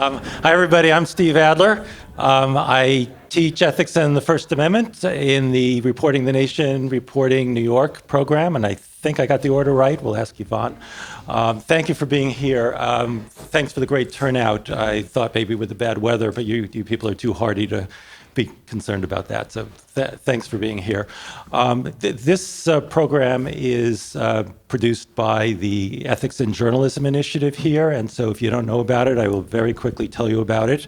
Hi, everybody. I'm Steve Adler. I teach ethics and the First Amendment in the Reporting the Nation, Reporting New York program, and I think I got the order right. We'll ask Yvonne. Thank you for being here. Thanks for the great turnout. I thought maybe with the bad weather, but you people are too hardy to be concerned about that. So thanks for being here. This program is produced by the Ethics in Journalism Initiative here. And so if you don't know about it, I will very quickly tell you about it.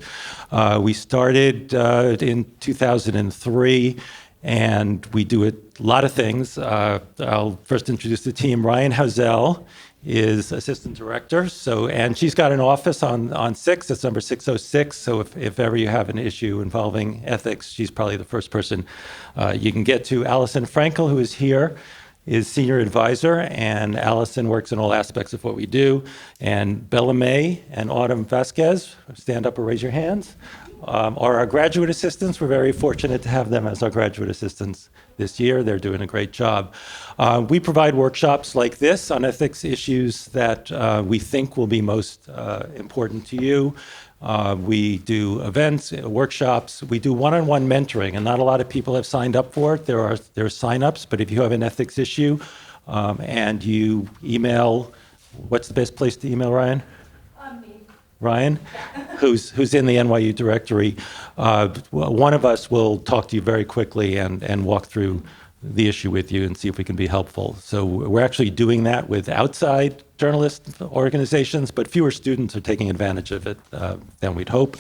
We started in 2003. And we do a lot of things. I'll first introduce the team. Ryan Hazel is assistant director. And she's got an office on 6. It's number 606. So if ever you have an issue involving ethics, she's probably the first person you can get to. Allison Frankel, who is here, is senior advisor, and Allison works in all aspects of what we do. And Bella May and Autumn Vasquez, stand up or raise your hands, are our graduate assistants. We're very fortunate to have them as our graduate assistants this year. They're doing a great job. We provide workshops like this on ethics issues that we think will be most important to you. We do events, workshops. We do one-on-one mentoring, and not a lot of people have signed up for it. There are sign-ups, but if you have an ethics issue and you email, what's the best place to email, Ryan? Ryan, who's in the NYU directory, one of us will talk to you very quickly and walk through the issue with you and see if we can be helpful. So we're actually doing that with outside journalist organizations, but fewer students are taking advantage of it than we'd hope.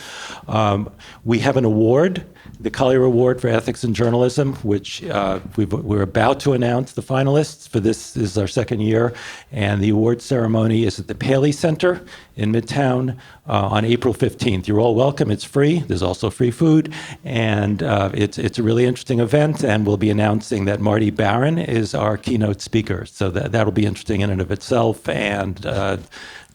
We have an award, the Collier Award for Ethics in Journalism, which we're about to announce the finalists for. This is our second year, and the award ceremony is at the Paley Center in Midtown on April 15th. You're all welcome. It's free. There's also free food, and it's a really interesting event, and we'll be announcing that Marty Barron is our keynote speaker, so that'll be interesting in and of itself. And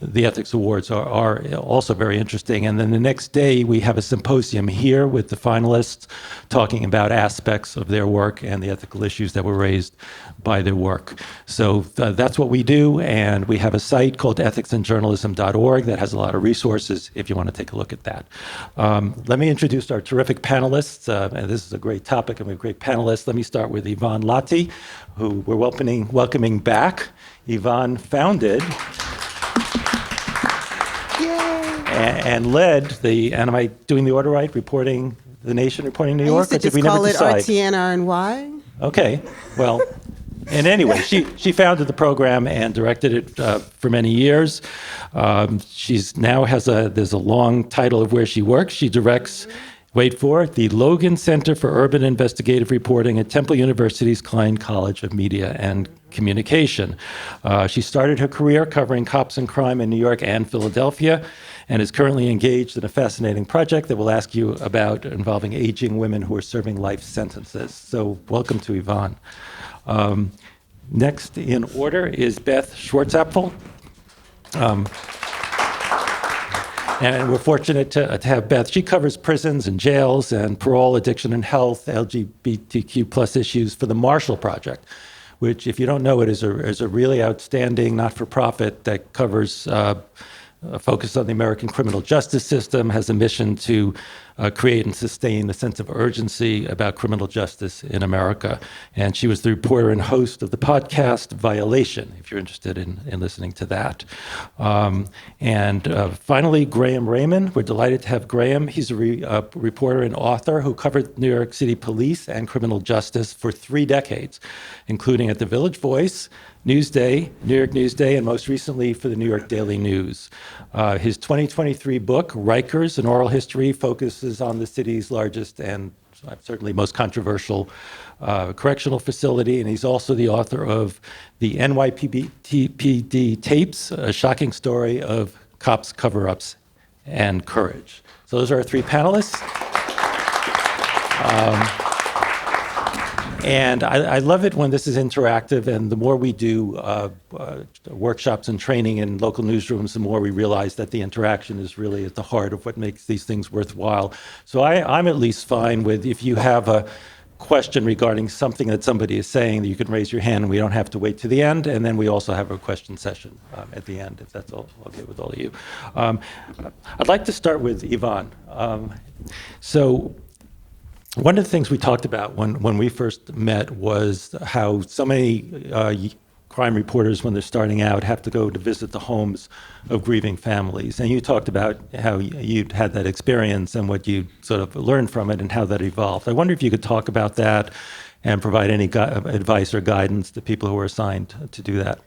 the ethics awards are also very interesting. And then the next day, we have a symposium here with the finalists talking about aspects of their work and the ethical issues that were raised by their work. So that's what we do. And we have a site called ethicsinjournalism.org that has a lot of resources if you want to take a look at that. Let me introduce our terrific panelists. And this is a great topic, and we have great panelists. Let me start with Yvonne Lottie, who we're welcoming back. Yvonne founded and led and am I doing the order right? Reporting the Nation, Reporting New York? I used to just call it RTNRNY. Okay, well, and anyway, she founded the program and directed it for many years. She's now there's a long title of where she works. She directs, wait for it, the Logan Center for Urban Investigative Reporting at Temple University's Klein College of Media and Communication. She started her career covering cops and crime in New York and Philadelphia, and is currently engaged in a fascinating project that we'll ask you about involving aging women who are serving life sentences. So welcome to Yvonne. Next in order is Beth Schwartzapfel. And we're fortunate to have Beth. She covers prisons and jails and parole, addiction and health, LGBTQ plus issues for the Marshall Project, which, if you don't know it, is a really outstanding not-for-profit that covers focus on the American criminal justice system, has a mission to create and sustain a sense of urgency about criminal justice in America. And she was the reporter and host of the podcast Violation, if you're interested in listening to that. And finally, Graham Raymond. We're delighted to have Graham. He's a reporter and author who covered New York City police and criminal justice for 3 decades, including at the Village Voice, Newsday, New York Newsday, and most recently for the New York Daily News. His 2023 book, Rikers, An Oral History, focuses on the city's largest and certainly most controversial correctional facility, and he's also the author of the NYPD Tapes, a shocking story of cops' cover-ups and courage. So those are our 3 panelists. And I love it when this is interactive, and the more we do workshops and training in local newsrooms, the more we realize that the interaction is really at the heart of what makes these things worthwhile. So I'm at least fine with, if you have a question regarding something that somebody is saying, you can raise your hand and we don't have to wait to the end. And then we also have a question session at the end, if that's all okay with all of you. I'd like to start with Yvonne. So one of the things we talked about when we first met was how so many crime reporters, when they're starting out, have to go to visit the homes of grieving families. And you talked about how you'd had that experience and what you sort of learned from it and how that evolved. I wonder if you could talk about that and provide any advice or guidance to people who are assigned to do that.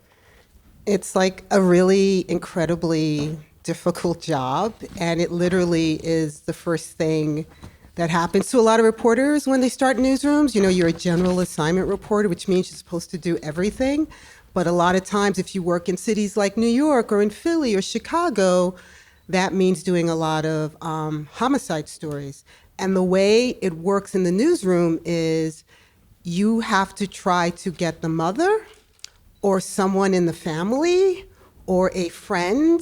It's like a really incredibly difficult job, and it literally is the first thing that happens to a lot of reporters when they start newsrooms. You know, you're a general assignment reporter, which means you're supposed to do everything. But a lot of times, if you work in cities like New York or in Philly or Chicago, that means doing a lot of homicide stories. And the way it works in the newsroom is you have to try to get the mother or someone in the family or a friend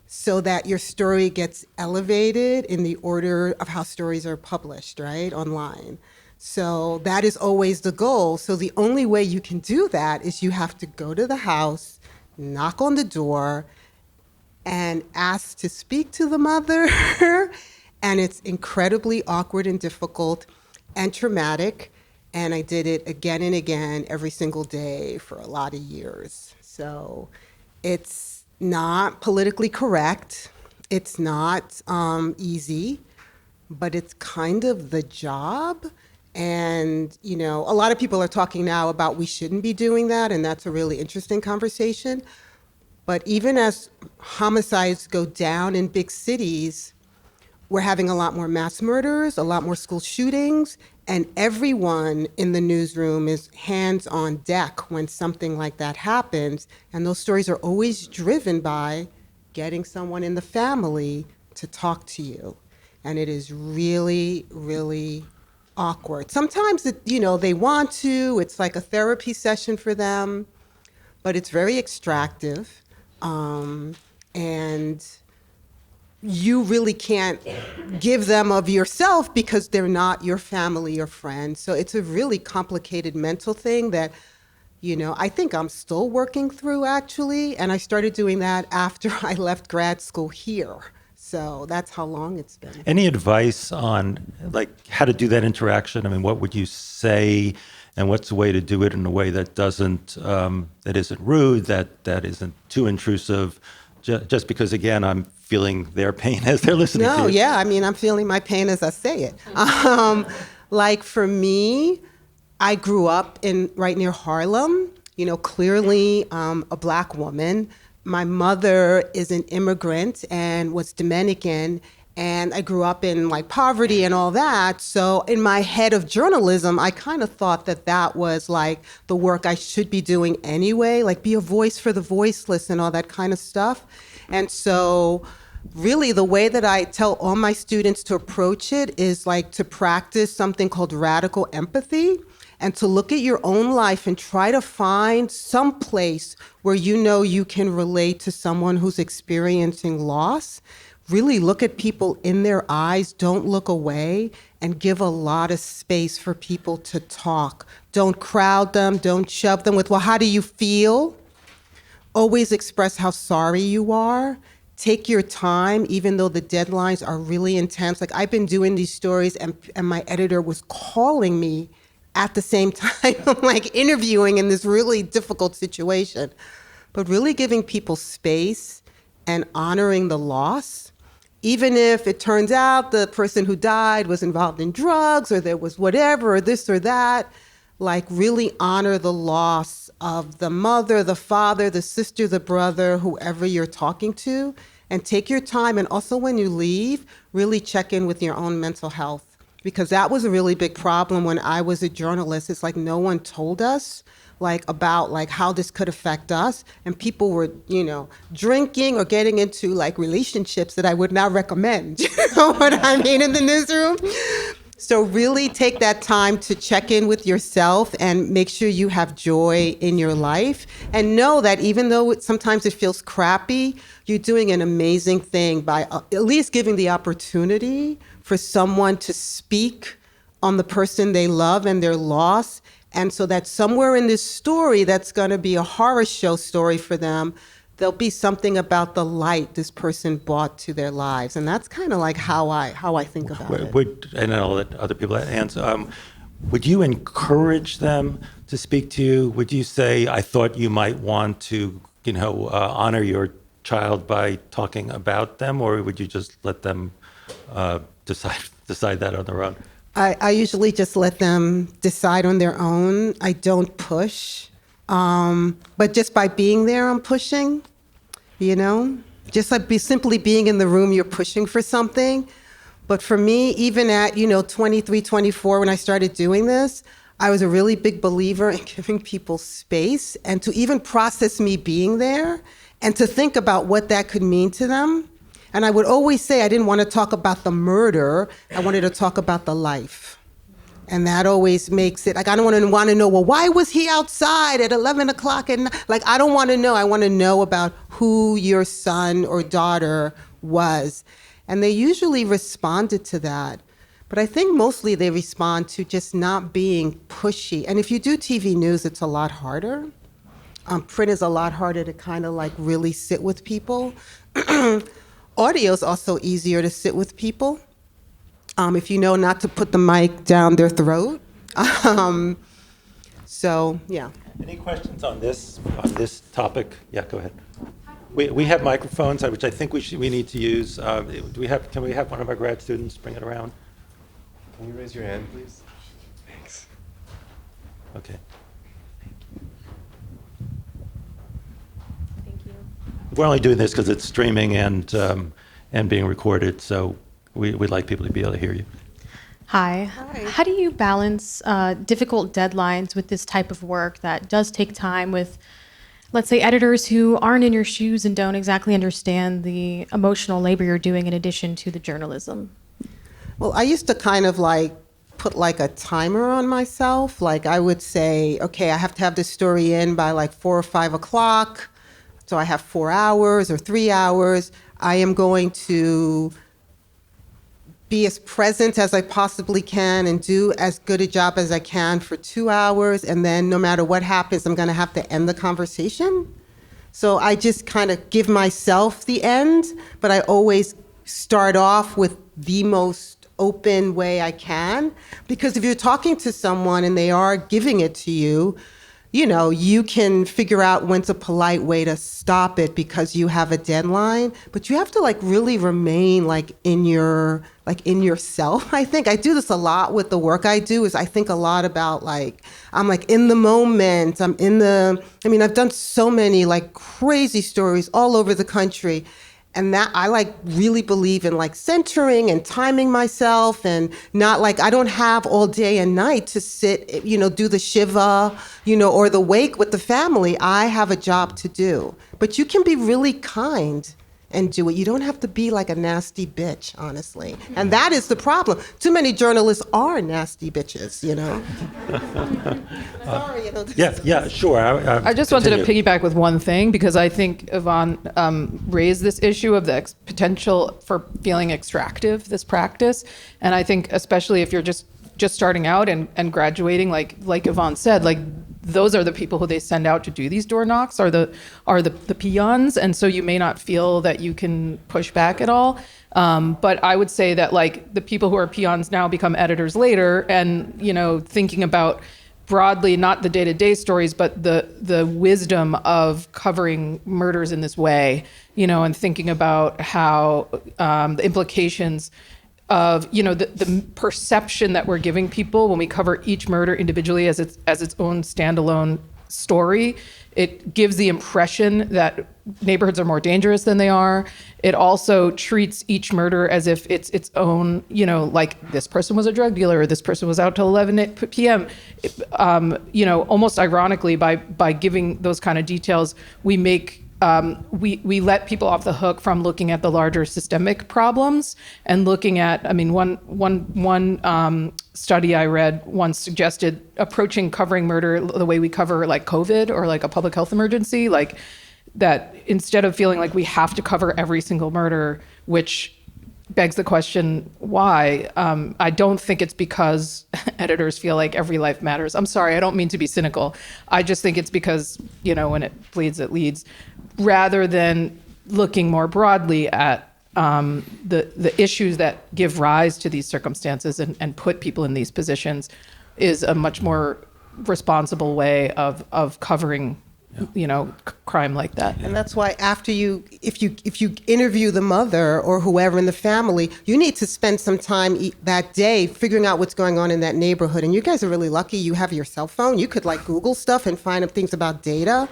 so that your story gets elevated in the order of how stories are published, right, online. So that is always the goal. So the only way you can do that is you have to go to the house, knock on the door, and ask to speak to the mother. And it's incredibly awkward and difficult and traumatic. And I did it again and again every single day for a lot of years. So it's not politically correct. It's not easy, but it's kind of the job. And, you know, a lot of people are talking now about we shouldn't be doing that, and that's a really interesting conversation. But even as homicides go down in big cities, we're having a lot more mass murders, a lot more school shootings, and everyone in the newsroom is hands on deck when something like that happens. And those stories are always driven by getting someone in the family to talk to you. And it is really, really awkward. Sometimes, they want to, it's like a therapy session for them, but it's very extractive. And you really can't give them of yourself because they're not your family or friends. So it's a really complicated mental thing that, I think I'm still working through, actually. And I started doing that after I left grad school here. So that's how long it's been. Any advice on how to do that interaction? I mean, what would you say, and what's the way to do it in a way that that isn't rude, that isn't too intrusive? Just because, again, I'm feeling their pain as they're listening to you. No, yeah, I'm feeling my pain as I say it. For me, I grew up right near Harlem, clearly a Black woman. My mother is an immigrant and was Dominican, and I grew up in poverty and all that. So in my head of journalism, I kind of thought that was the work I should be doing anyway, be a voice for the voiceless and all that kind of stuff. And so really the way that I tell all my students to approach it is to practice something called radical empathy, and to look at your own life and try to find some place where you can relate to someone who's experiencing loss. Really look at people in their eyes, don't look away, and give a lot of space for people to talk. Don't crowd them, don't shove them with, well, how do you feel? Always express how sorry you are. Take your time, even though the deadlines are really intense. I've been doing these stories and my editor was calling me at the same time, I'm interviewing in this really difficult situation. But really giving people space and honoring the loss, even if it turns out the person who died was involved in drugs or there was whatever or this or that, really honor the loss of the mother, the father, the sister, the brother, whoever you're talking to, and take your time. And also when you leave, really check in with your own mental health. Because that was a really big problem when I was a journalist. It's no one told us about how this could affect us. And people were, drinking or getting into relationships that I would not recommend. You know what I mean, in the newsroom? So really take that time to check in with yourself and make sure you have joy in your life. And know that even though sometimes it feels crappy, you're doing an amazing thing by at least giving the opportunity for someone to speak on the person they love and their loss. And so that somewhere in this story that's going to be a horror show story for them, there'll be something about the light this person brought to their lives. And that's kind of like how I think about it. And I'll let other people answer. Would you encourage them to speak to you? Would you say, I thought you might want to, honor your child by talking about them, or would you just let them decide that on their own? I usually just let them decide on their own. I don't push. But just by being there, I'm pushing, Just like simply being in the room, you're pushing for something. But for me, even at, 23, 24, when I started doing this, I was a really big believer in giving people space and to even process me being there and to think about what that could mean to them. And I would always say I didn't want to talk about the murder. I wanted to talk about the life. And that always makes it, I don't want to know, well, why was he outside at 11 o'clock? And I don't want to know. I want to know about who your son or daughter was. And they usually responded to that. But I think mostly they respond to just not being pushy. And if you do TV news, it's a lot harder. Print is a lot harder to kind of really sit with people. Audio is also easier to sit with people if you know not to put the mic down their throat. So, yeah. Any questions on this topic? Yeah, go ahead. We have microphones, which I think we need to use. Can we have one of our grad students bring it around? Can you raise your hand, please? Thanks. Okay. Thank you. We're only doing this because it's streaming and being recorded, so we'd like people to be able to hear you. Hi. How do you balance difficult deadlines with this type of work that does take time with, let's say, editors who aren't in your shoes and don't exactly understand the emotional labor you're doing in addition to the journalism? Well, I used to kind of put a timer on myself. I would say, okay, I have to have this story in by 4 or 5 o'clock. So I have 4 hours or 3 hours. I am going to be as present as I possibly can and do as good a job as I can for 2 hours. And then no matter what happens, I'm going to have to end the conversation. So I just kind of give myself the end, but I always start off with the most open way I can. Because if you're talking to someone and they are giving it to you, you can figure out when's a polite way to stop it because you have a deadline, but you have to really remain in yourself. I think I do this a lot with the work I do is I think a lot about I'm in the moment. I've done so many crazy stories all over the country. And that I really believe in centering and timing myself and not I don't have all day and night to sit, do the Shiva, or the wake with the family. I have a job to do. But you can be really kind and do it. You don't have to be a nasty bitch, honestly. And that is the problem. Too many journalists are nasty bitches, Sorry. Yeah, sure. I just wanted to piggyback with one thing because I think Yvonne raised this issue of the potential for feeling extractive, this practice. And I think especially if you're just starting out and graduating, like Yvonne said, those are the people who they send out to do these door knocks are the peons. And so you may not feel that you can push back at all. But I would say that the people who are peons now become editors later and, thinking about broadly, not the day-to-day stories, but the wisdom of covering murders in this way, and thinking about how the implications of the perception that we're giving people when we cover each murder individually as its own standalone story. It gives the impression that neighborhoods are more dangerous than they are. It also treats each murder as if it's its own, this person was a drug dealer, or this person was out till 11 p.m. Almost ironically, by giving those kind of details, we make we let people off the hook from looking at the larger systemic problems and looking at, one study I read once suggested approaching covering murder the way we cover COVID or a public health emergency, that instead of feeling like we have to cover every single murder, which begs the question, why? I don't think it's because editors feel like every life matters. I'm sorry, I don't mean to be cynical. I just think it's because, when it bleeds, it leads, rather than looking more broadly at the issues that give rise to these circumstances and put people in these positions is a much more responsible way of covering crime like that. And that's why after if you interview the mother or whoever in the family, you need to spend some time that day figuring out what's going on in that neighborhood. And you guys are really lucky you have your cell phone. You could Google stuff and find out things about data.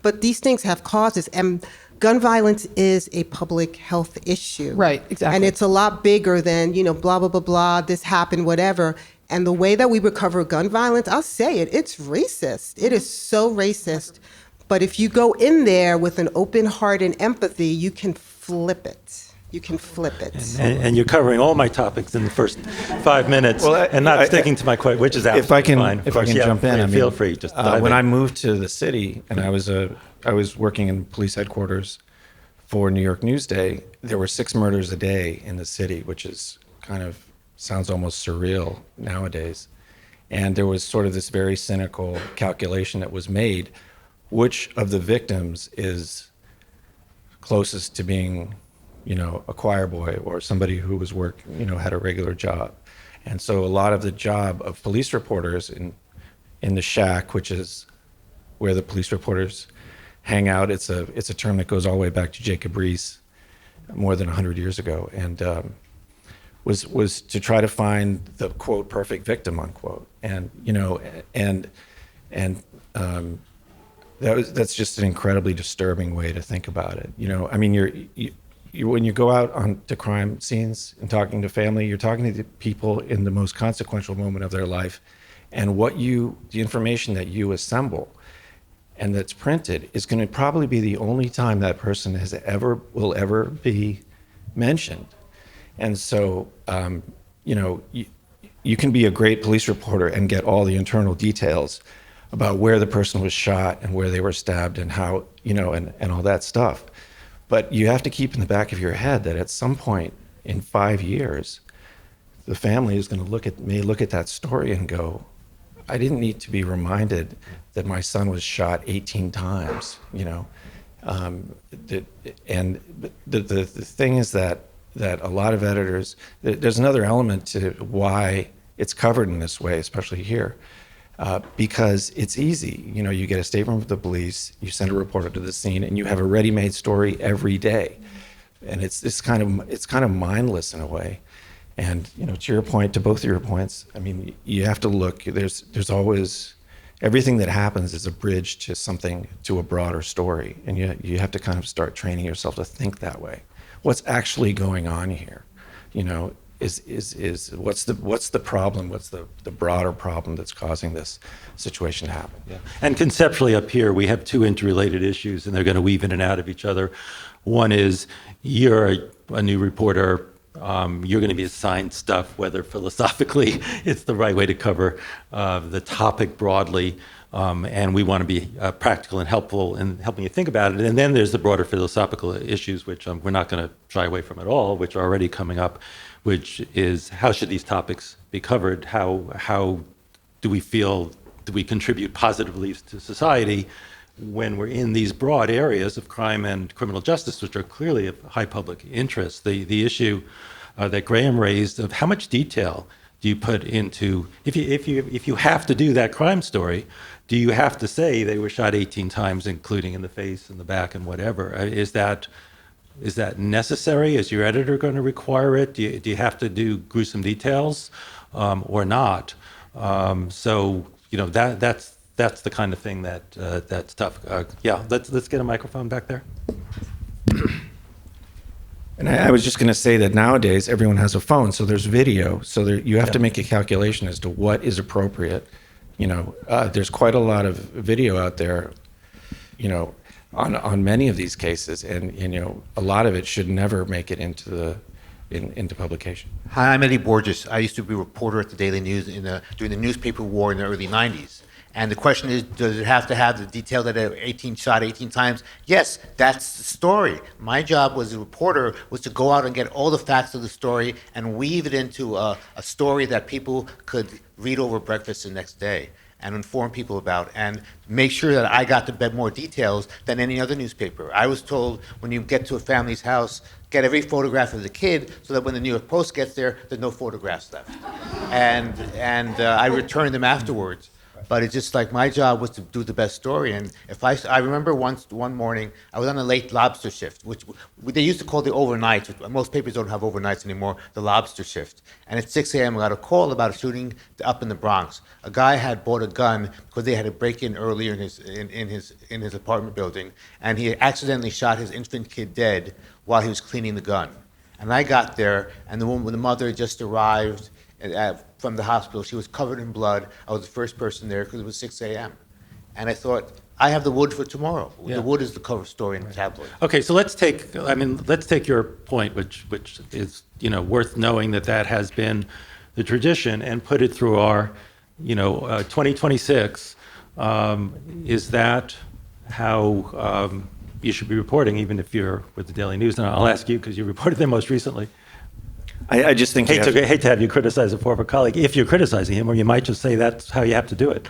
But these things have causes. And gun violence is a public health issue. Right, exactly. And it's a lot bigger than, blah, blah, blah, blah, this happened, whatever. And the way that we recover gun violence, I'll say it's racist. It is so racist. But if you go in there with an open heart and empathy, you can flip it. You can flip it. And you're covering all my topics in the first 5 minutes, and not sticking to my question, which is absolutely fine. If I can jump in, feel free. Just dive when in. I moved to the city, and I was working in police headquarters for New York Newsday, there were 6 murders a day in the city, which is sounds almost surreal nowadays. And there was sort of this very cynical calculation that was made. Which of the victims is closest to being, a choir boy or somebody who was had a regular job? And so a lot of the job of police reporters in the shack, which is where the police reporters hang out, it's a term that goes all the way back to Jacob Riis more than 100 years ago, and was to try to find the quote perfect victim, unquote, that's just an incredibly disturbing way to think about it. You when you go out onto crime scenes and talking to family, you're talking to people in the most consequential moment of their life, and the information that you assemble and that's printed is going to probably be the only time that person will ever be mentioned. And so, you can be a great police reporter and get all the internal details about where the person was shot and where they were stabbed and how, and all that stuff. But you have to keep in the back of your head that at some point in 5 years, the family is going to may look at that story and go, I didn't need to be reminded that my son was shot 18 times, And the thing is that a lot of editors, there's another element to why it's covered in this way, especially here. Because it's easy. You get a statement from the police, you send a reporter to the scene, and you have a ready-made story every day. And it's kind of mindless in a way. And to your point, to both of your points, you have to look. There's always everything that happens is a bridge to a broader story, and you have to kind of start training yourself to think that way. What's actually going on here? Is what's the problem? What's the broader problem that's causing this situation to happen? Yeah. And conceptually up here, we have 2 interrelated issues, and they're going to weave in and out of each other. One is you're a new reporter. You're going to be assigned stuff, whether philosophically it's the right way to cover the topic broadly, and we want to be practical and helpful in helping you think about it. And then there's the broader philosophical issues, which we're not going to shy away from at all, which are already coming up, which is how should these topics be covered? How do we contribute positively to society when we're in these broad areas of crime and criminal justice, which are clearly of high public interest? The issue that Graham raised of how much detail do you put into, if you have to do that crime story, do you have to say they were shot 18 times, including in the face and the back and whatever? Is that necessary? Is your editor going to require it? Do you have to do gruesome details or not? That's the kind of thing that's tough. Let's get a microphone back there. And I was just going to say that nowadays everyone has a phone, so there's video, so you have to make a calculation as to what is appropriate. There's quite a lot of video out there, on many of these cases, and a lot of it should never make it into publication. Hi, I'm Eddie Borges. I used to be a reporter at the Daily News during the newspaper war in the early 90s. And the question is, does it have to have the detail that 18 shot 18 times? Yes, that's the story. My job as a reporter was to go out and get all the facts of the story and weave it into a story that people could read over breakfast the next day and inform people about, and make sure that I got to bed more details than any other newspaper. I was told, when you get to a family's house, get every photograph of the kid so that when the New York Post gets there, there's no photographs left. And I returned them afterwards. But it's just like my job was to do the best story. And if I remember one morning, I was on a late lobster shift, which they used to call the overnights. Most papers don't have overnights anymore, the lobster shift. And at 6 a.m., I got a call about a shooting up in the Bronx. A guy had bought a gun because they had a break-in earlier in his apartment building, and he accidentally shot his infant kid dead while he was cleaning the gun. And I got there, and the mother had just arrived from the hospital. She was covered in blood. I was the first person there because it was 6 a.m. And I thought, I have the wood for tomorrow. Yeah. The wood is the cover story in the tabloid. Okay, so let's take your point, which is, worth knowing that has been the tradition, and put it through our, 2026. Is that how you should be reporting, even if you're with the Daily News? And I'll ask you, because you reported them most recently. I just think Hate to have you criticize a former colleague, if you're criticizing him, or you might just say that's how you have to do it.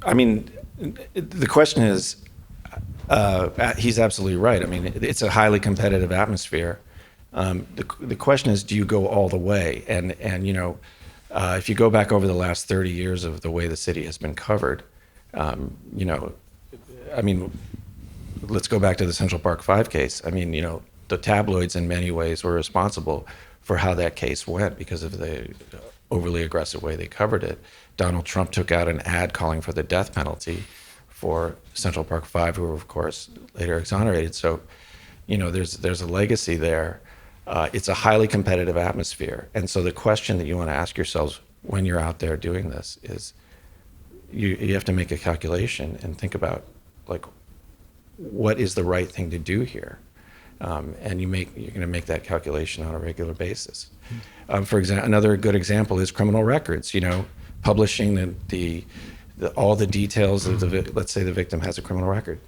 I mean, the question is, he's absolutely right. I mean, it's a highly competitive atmosphere. The question is, do you go all the way? And if you go back over the last 30 years of the way the city has been covered, I mean, let's go back to the Central Park 5 case. I mean, the tabloids in many ways were responsible for how that case went because of the overly aggressive way they covered it. Donald Trump took out an ad calling for the death penalty for Central Park 5, who were, of course, later exonerated. So, there's a legacy there. It's a highly competitive atmosphere. And so the question that you want to ask yourselves when you're out there doing this is, you have to make a calculation and think about, like, what is the right thing to do here? And you're going to make that calculation on a regular basis. For example, another good example is criminal records. Publishing all the details of let's say the victim has a criminal record.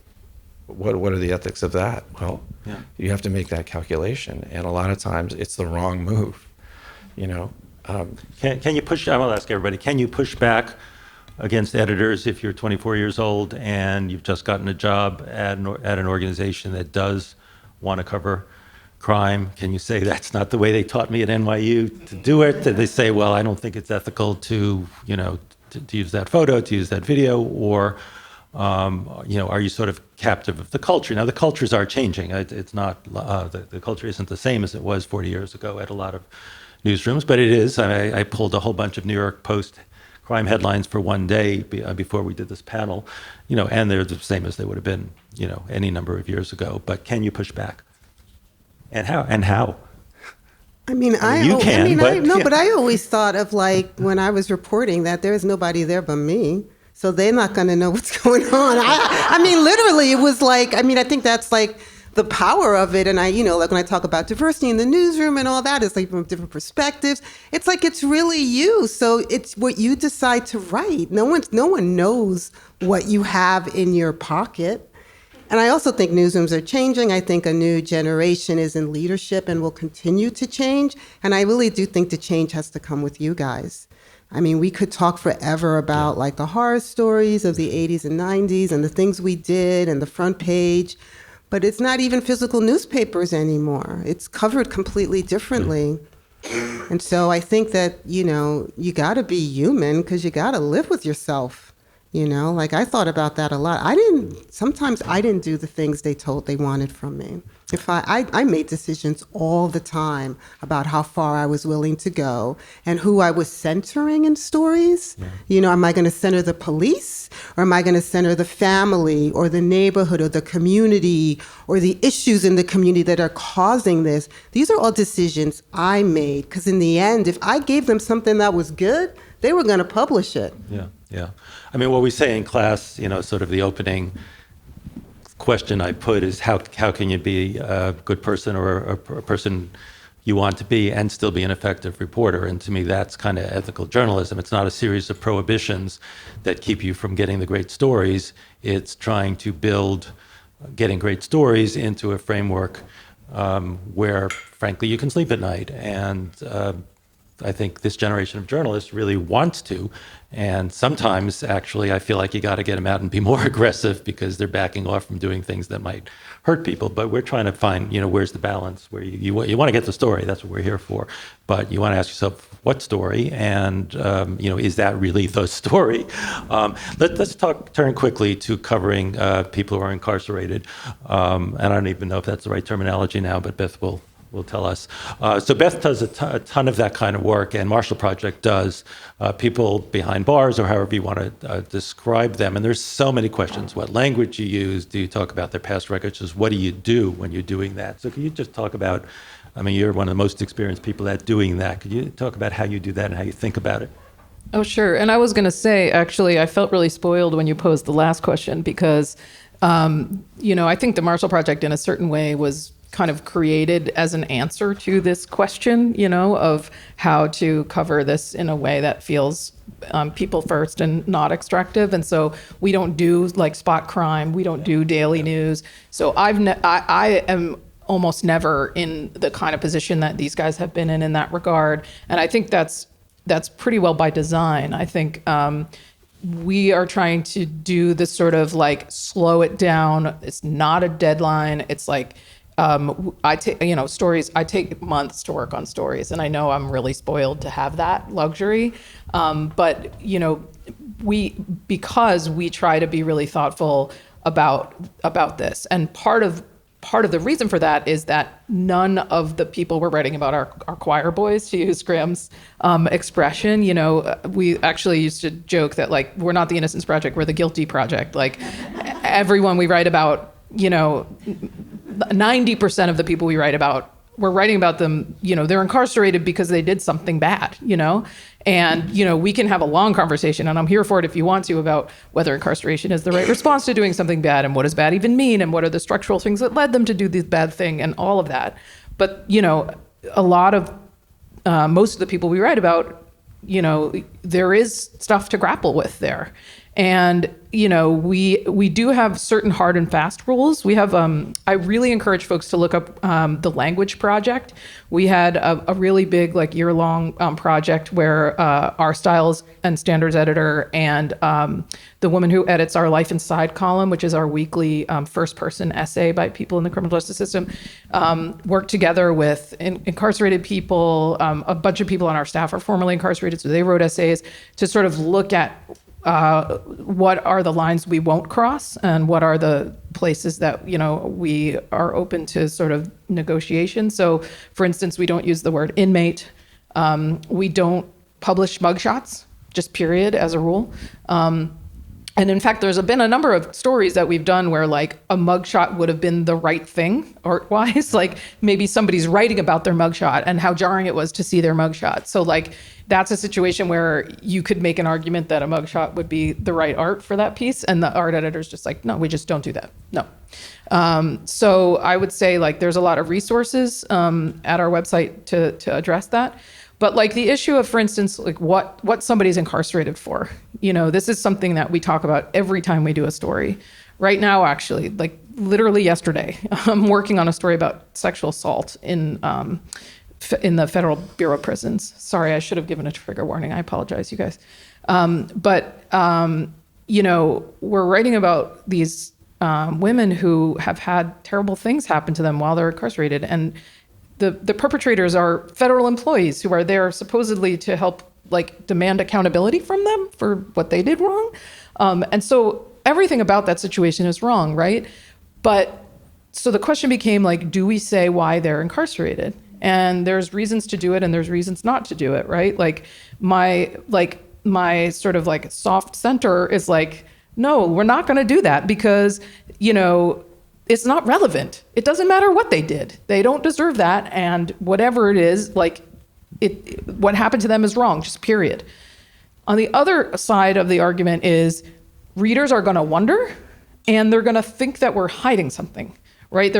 What are the ethics of that? Well, you have to make that calculation, and a lot of times it's the wrong move. Can you push? I will ask everybody. Can you push back against editors if you're 24 years old and you've just gotten a job at an organization that does want to cover crime? Can you say that's not the way they taught me at NYU to do it? Did they say, well, I don't think it's ethical to use that photo, to use that video, or are you sort of captive of the culture? Now, the cultures are changing. It's not the culture isn't the same as it was 40 years ago at a lot of newsrooms, but it is. I pulled a whole bunch of New York Post crime headlines for one day before we did this panel, and they're the same as they would have been, any number of years ago. But can you push back? And how? I mean, but I always thought of, like, when I was reporting, that there was nobody there but me. So they're not going to know what's going on. I mean, literally, it was like, I think that's like the power of it. And like when I talk about diversity in the newsroom and all that, it's like from different perspectives. It's like, it's really you. So it's what you decide to write. No one knows what you have in your pocket. And I also think newsrooms are changing. I think a new generation is in leadership and will continue to change. And I really do think the change has to come with you guys. I mean, we could talk forever about like the horror stories of the 80s and 90s and the things we did and the front page, but it's not even physical newspapers anymore. It's covered completely differently. And so I think that, you got to be human because you got to live with yourself. Like I thought about that a lot. Sometimes I didn't do the things they told they wanted from me. If I made decisions all the time about how far I was willing to go and who I was centering in stories. Yeah. Am I going to center the police, or am I going to center the family or the neighborhood or the community or the issues in the community that are causing this? These are all decisions I made, because in the end, if I gave them something that was good, they were going to publish it. Yeah, yeah. I mean, what we say in class, sort of the opening question I put is how can you be a good person or a person you want to be and still be an effective reporter. And to me, that's kind of ethical journalism. It's not a series of prohibitions that keep you from getting the great stories. It's trying to build getting great stories into a framework where, frankly, you can sleep at night. And I think this generation of journalists really wants to. And sometimes, actually, I feel like you got to get them out and be more aggressive because they're backing off from doing things that might hurt people. But we're trying to find, where's the balance where you want to get the story. That's what we're here for. But you want to ask yourself, what story? And, is that really the story? Let's turn quickly to covering people who are incarcerated. And I don't even know if that's the right terminology now, but Beth will tell us. So Beth does a ton of that kind of work, and Marshall Project does. People behind bars, or however you want to describe them. And there's so many questions. What language you use? Do you talk about their past records? Just what do you do when you're doing that? So can you just talk about, you're one of the most experienced people at doing that. Could you talk about how you do that and how you think about it? Oh, sure. And I was going to say, actually, I felt really spoiled when you posed the last question because, I think the Marshall Project in a certain way was kind of created as an answer to this question, of how to cover this in a way that feels people first and not extractive. And so we don't do like spot crime. We don't do daily news. So I am almost never in the kind of position that these guys have been in that regard. And I think that's pretty well by design. I think we are trying to do this sort of like slow it down. It's not a deadline. It's like, I take, stories, I take months to work on stories, and I know I'm really spoiled to have that luxury. But, because we try to be really thoughtful about this. And part of the reason for that is that none of the people we're writing about are choir boys, to use Graham's expression. We actually used to joke that, like, we're not the Innocence Project, we're the Guilty Project. Like, everyone we write about, 90% of the people we write about, we're writing about them, they're incarcerated because they did something bad, and, we can have a long conversation, and I'm here for it if you want to, about whether incarceration is the right response to doing something bad, and what does bad even mean, and what are the structural things that led them to do this bad thing, and all of that. But, a lot of, most of the people we write about, there is stuff to grapple with there. And, we do have certain hard and fast rules. We have, I really encourage folks to look up the Language Project. We had a really big, like, year-long project where our styles and standards editor and the woman who edits our Life Inside column, which is our weekly first-person essay by people in the criminal justice system, worked together with incarcerated people. A bunch of people on our staff are formerly incarcerated, so they wrote essays to sort of look at what are the lines we won't cross, and what are the places that we are open to sort of negotiation. So, for instance, we don't use the word inmate. We don't publish mugshots, just period, as a rule. And in fact, there's been a number of stories that we've done where, like, a mugshot would have been the right thing art-wise. Like, maybe somebody's writing about their mugshot and how jarring it was to see their mugshot. So, like, that's a situation where you could make an argument that a mugshot would be the right art for that piece, and the art editor's just like, no, we just don't do that. No. So I would say, like, there's a lot of resources at our website to address that. But, like, the issue of, for instance, like, what somebody's incarcerated for, this is something that we talk about every time we do a story. Right now, actually, like, literally yesterday, I'm working on a story about sexual assault in the Federal Bureau of Prisons. Sorry, I should have given a trigger warning. I apologize, you guys. But we're writing about these women who have had terrible things happen to them while they're incarcerated. And the perpetrators are federal employees who are there supposedly to help, like, demand accountability from them for what they did wrong. And so everything about that situation is wrong, right? But so the question became, like, do we say why they're incarcerated? And there's reasons to do it and there's reasons not to do it, right? Like, my sort of, like, soft center is like, no, we're not going to do that because, it's not relevant. It doesn't matter what they did. They don't deserve that. And whatever it is, like, what happened to them is wrong, just period. On the other side of the argument is readers are going to wonder, and they're going to think that we're hiding something, right?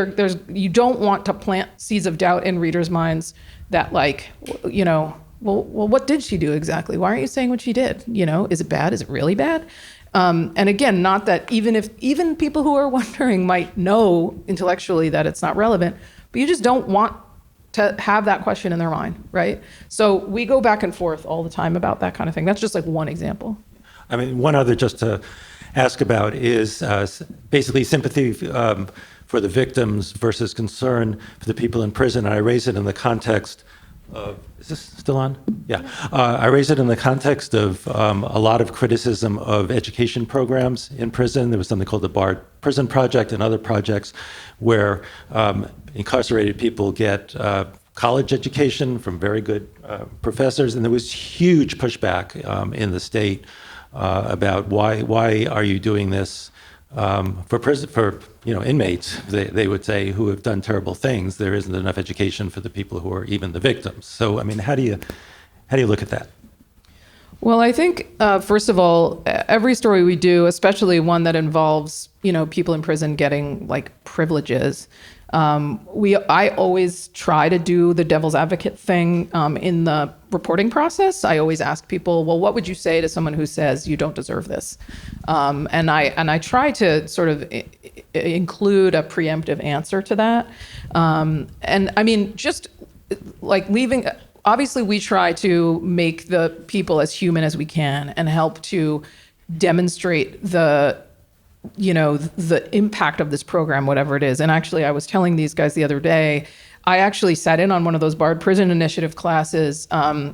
You don't want to plant seeds of doubt in readers' minds that like, well, what did she do exactly? Why aren't you saying what she did? Is it bad? Is it really bad? And again, not that even people who are wondering might know intellectually that it's not relevant, but you just don't want to have that question in their mind, right? So we go back and forth all the time about that kind of thing. That's just like one example. I mean, one other just to ask about is basically sympathy for the victims versus concern for the people in prison. I raise it in the context of, is this still on? Yeah. I raise it in the context of a lot of criticism of education programs in prison. There was something called the Barred Prison Project and other projects where incarcerated people get college education from very good professors, and there was huge pushback in the state about why are you doing this for inmates, they would say, who have done terrible things. There isn't enough education for the people who are even the victims. So I mean, how do you look at that? Well, I think first of all, every story we do, especially one that involves people in prison getting like privileges, I always try to do the devil's advocate thing in the reporting process. I always ask people, well, what would you say to someone who says you don't deserve this? And I try to sort of include a preemptive answer to that. And I mean, just like obviously we try to make the people as human as we can and help to demonstrate the impact of this program, whatever it is. And actually, I was telling these guys the other day, I actually sat in on one of those Barred Prison Initiative classes I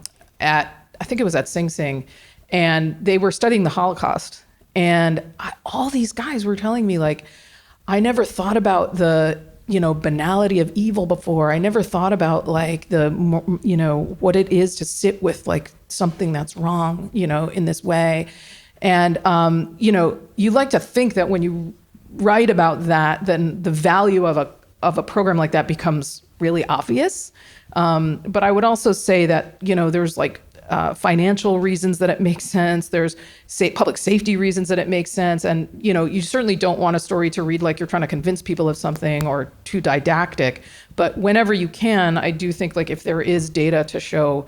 think it was at Sing Sing, and they were studying the Holocaust. And all these guys were telling me, like, I never thought about the banality of evil before. I never thought about like what it is to sit with like something that's wrong, in this way. And, you like to think that when you write about that, then the value of a program like that becomes really obvious. But I would also say that, there's like financial reasons that it makes sense. There's public safety reasons that it makes sense. And, you certainly don't want a story to read like you're trying to convince people of something or too didactic. But whenever you can, I do think like if there is data to show,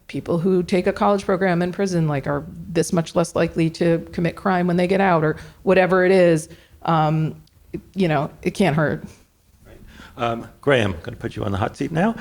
people who take a college program in prison like are this much less likely to commit crime when they get out or whatever it is, it can't hurt. Graham, I'm going to put you on the hot seat now.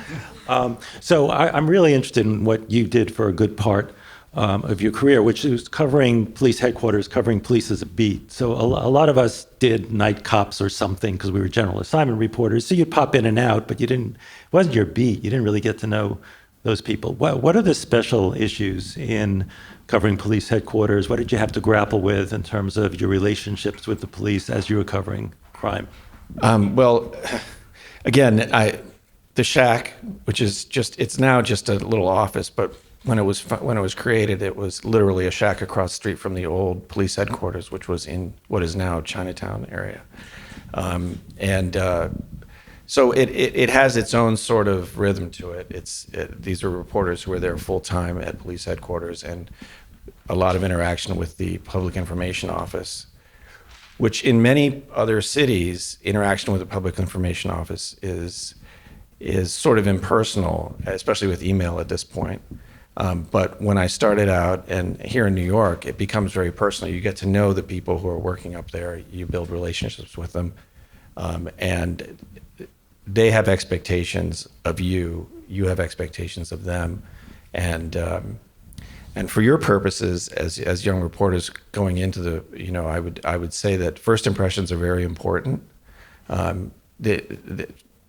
So I'm really interested in what you did for a good part of your career, which is covering police headquarters, covering police as a beat. So a lot of us did night cops or something because we were general assignment reporters. So you'd pop in and out, but it wasn't your beat. You didn't really get to know those people. What are the special issues in covering police headquarters? What did you have to grapple with in terms of your relationships with the police as you were covering crime? Well, again, the shack, which is it's now just a little office, but when it was created, it was literally a shack across the street from the old police headquarters, which was in what is now Chinatown area. So it has its own sort of rhythm to it. These are reporters who are there full time at police headquarters, and a lot of interaction with the Public Information Office, which in many other cities, interaction with the Public Information Office is sort of impersonal, especially with email at this point. But when I started out, and here in New York, it becomes very personal. You get to know the people who are working up there. You build relationships with them, and they have expectations of you. You have expectations of them, and for your purposes as young reporters going into the, I would say that first impressions are very important. They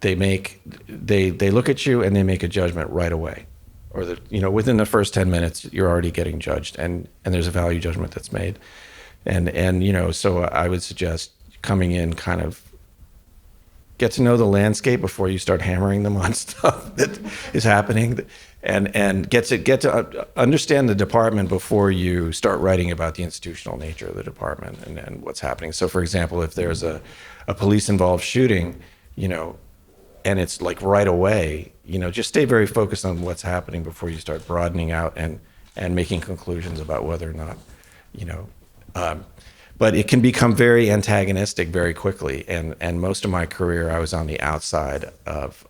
look at you and they make a judgment right away, or within the first 10 minutes you're already getting judged, and there's a value judgment that's made, and so I would suggest coming in kind of get to know the landscape before you start hammering them on stuff that is happening, and get to understand the department before you start writing about the institutional nature of the department and what's happening. So, for example, if there's a police-involved shooting, and it's like right away, just stay very focused on what's happening before you start broadening out and making conclusions about whether or not, but it can become very antagonistic very quickly. And most of my career, I was on the outside of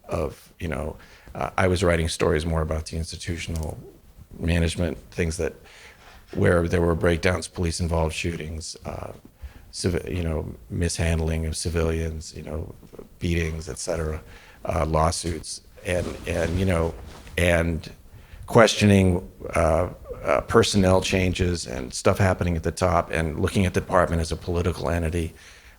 I was writing stories more about the institutional management, things that where there were breakdowns, police-involved shootings, mishandling of civilians, beatings, etc., lawsuits, and questioning personnel changes and stuff happening at the top, and looking at the department as a political entity.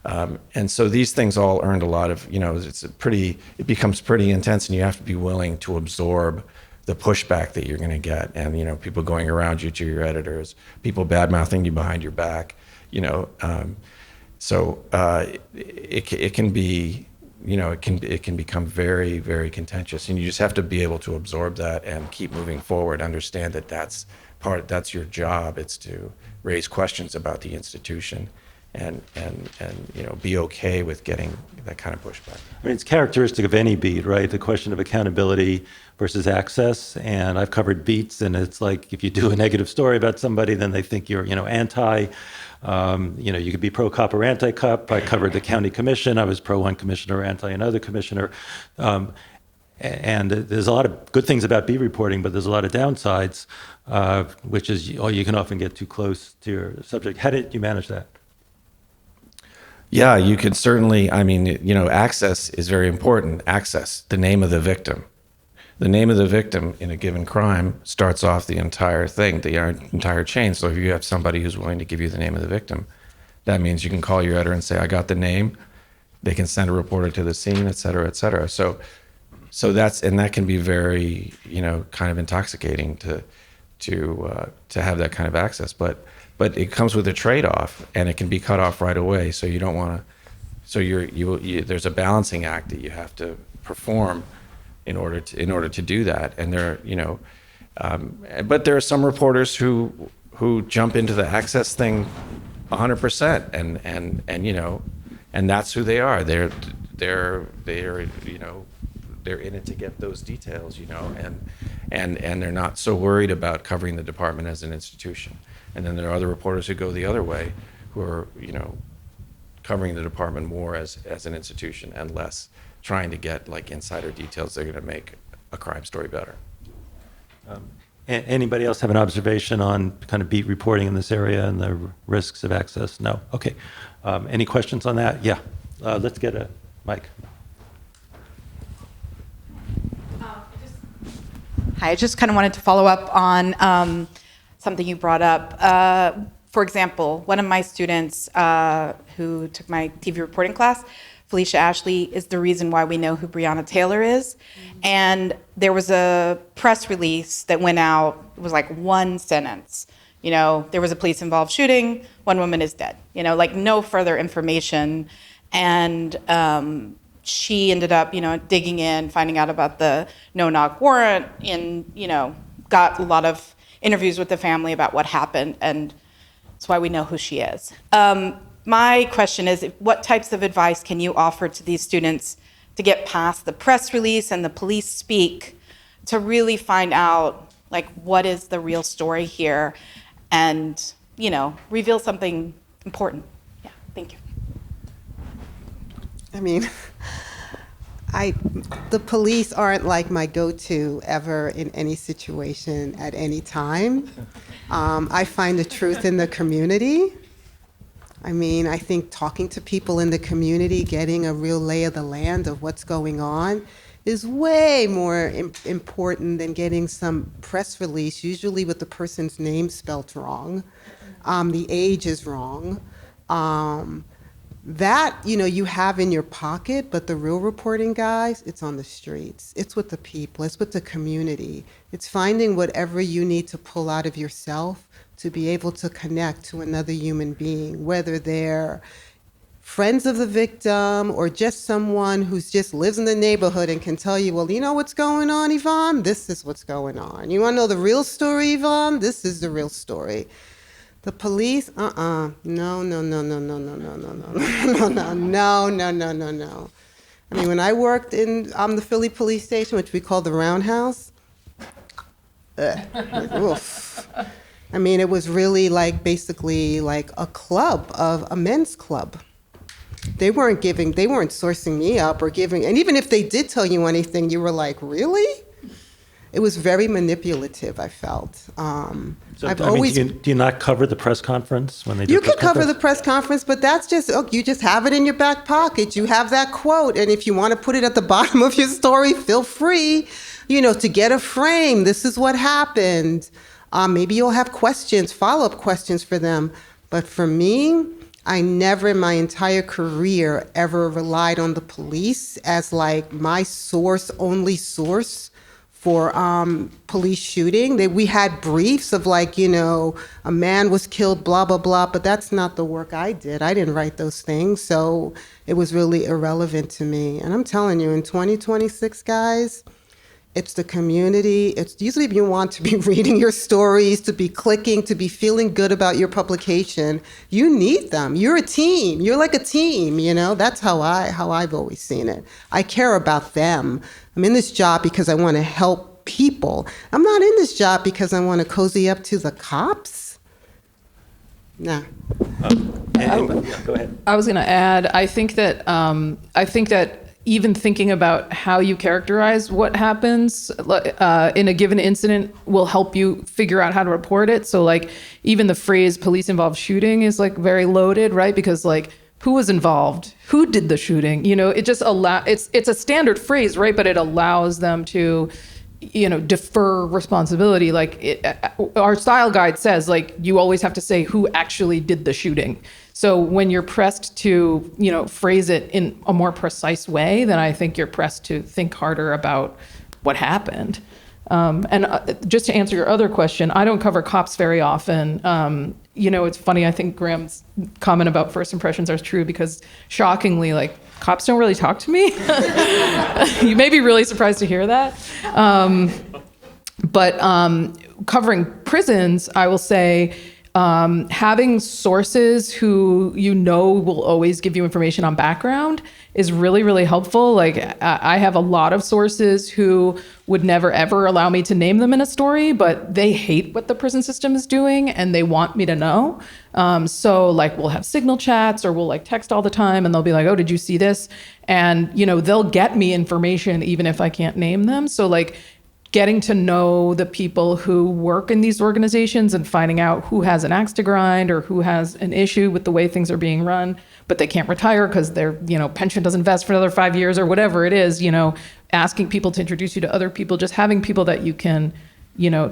And so these things all earned a lot of, it becomes pretty intense, and you have to be willing to absorb the pushback that you're going to get, and people going around you to your editors, people bad-mouthing you behind your back, so it can be, it can become very, very contentious, and you just have to be able to absorb that and keep moving forward. Understand that that's your job. It's to raise questions about the institution, and be okay with getting that kind of pushback. I mean, it's characteristic of any beat, right? The question of accountability versus access. And I've covered beats, and it's like if you do a negative story about somebody, then they think you're, anti. You could be pro-cop or anti-cop. I covered the county commission. I was pro one commissioner, anti another commissioner. And there's a lot of good things about beat reporting, but there's a lot of downsides, which is, you can often get too close to your subject. How did you manage that? Yeah, you could certainly, access is very important. Access, the name of the victim. The name of the victim in a given crime starts off the entire thing, the entire chain. So if you have somebody who's willing to give you the name of the victim, that means you can call your editor and say, I got the name. They can send a reporter to the scene, et cetera, et cetera. So that can be very, kind of intoxicating to have that kind of access. But it comes with a trade-off, and it can be cut off right away. So you don't want to. So there's a balancing act that you have to perform in order to do that. And but there are some reporters who jump into the access thing 100%, and that's who they are. They're in it to get those details, and they're not so worried about covering the department as an institution. And then there are other reporters who go the other way, who are, covering the department more as an institution and less trying to get like insider details that are going to make a crime story better. Anybody else have an observation on kind of beat reporting in this area and the risks of access? No? Okay. Any questions on that? Yeah. Let's get a mic. Hi, I just kind of wanted to follow up on something you brought up. For example, one of my students who took my TV reporting class, Felicia Ashley, is the reason why we know who Breonna Taylor is. And there was a press release that went out. It was like one sentence. There was a police-involved shooting. One woman is dead. Like no further information. And she ended up, digging in, finding out about the no-knock warrant, and, got a lot of interviews with the family about what happened, and that's why we know who she is. My question is, what types of advice can you offer to these students to get past the press release and the police speak to really find out, like, what is the real story here and, reveal something important? Yeah, thank you. I mean, the police aren't like my go-to ever in any situation at any time. I find the truth in the community. I think talking to people in the community, getting a real lay of the land of what's going on is way more important than getting some press release, usually with the person's name spelt wrong. The age is wrong. That, you have in your pocket, but the real reporting, guys, it's on the streets. It's with the people. It's with the community. It's finding whatever you need to pull out of yourself to be able to connect to another human being, whether they're friends of the victim or just someone who's just lives in the neighborhood and can tell you, well, you know what's going on, Yvonne? This is what's going on. You want to know the real story, Yvonne? This is the real story. The police, no. When I worked in the Philly police station, which we call the Roundhouse, oof. I mean, it was really like basically like a men's club. They weren't sourcing me up or giving, and even if they did tell you anything, you were like, really? It was very manipulative, I felt. So, do you not cover the press conference when they do You press can cover the conference? press conference, but that's just, you just have it in your back pocket. You have that quote, and if you want to put it at the bottom of your story, feel free, to get a frame. This is what happened. Maybe you'll have questions, follow-up questions for them. But for me, I never in my entire career ever relied on the police as like my only source for police shooting. We had briefs of like, a man was killed, blah, blah, blah, but that's not the work I did. I didn't write those things, so it was really irrelevant to me. And I'm telling you, in 2026, guys, it's the community. It's usually if you want to be reading your stories, to be clicking, to be feeling good about your publication, you need them. You're a team. You're like a team, That's how I've always seen it. I care about them. I'm in this job because I want to help people. I'm not in this job because I want to cozy up to the cops. Nah. Go ahead. I was going to add, I think that even thinking about how you characterize what happens in a given incident will help you figure out how to report it. So like even the phrase police involved shooting is like very loaded, right? Because like who was involved? Who did the shooting? It just it's a standard phrase, right? But it allows them to, defer responsibility. Like our style guide says, like you always have to say who actually did the shooting. So when you're pressed to, phrase it in a more precise way, then I think you're pressed to think harder about what happened. And just to answer your other question, I don't cover cops very often. It's funny, I think Graham's comment about first impressions are true because shockingly, like cops don't really talk to me. You may be really surprised to hear that. But covering prisons, I will say, having sources who will always give you information on background is really, really helpful. Like I have a lot of sources who would never, ever allow me to name them in a story, but they hate what the prison system is doing and they want me to know. So like we'll have signal chats or we'll like text all the time and they'll be like, oh, did you see this? And, they'll get me information even if I can't name them. So like getting to know the people who work in these organizations and finding out who has an axe to grind or who has an issue with the way things are being run, but they can't retire because their, pension doesn't vest for another 5 years or whatever it is, asking people to introduce you to other people, just having people that you can,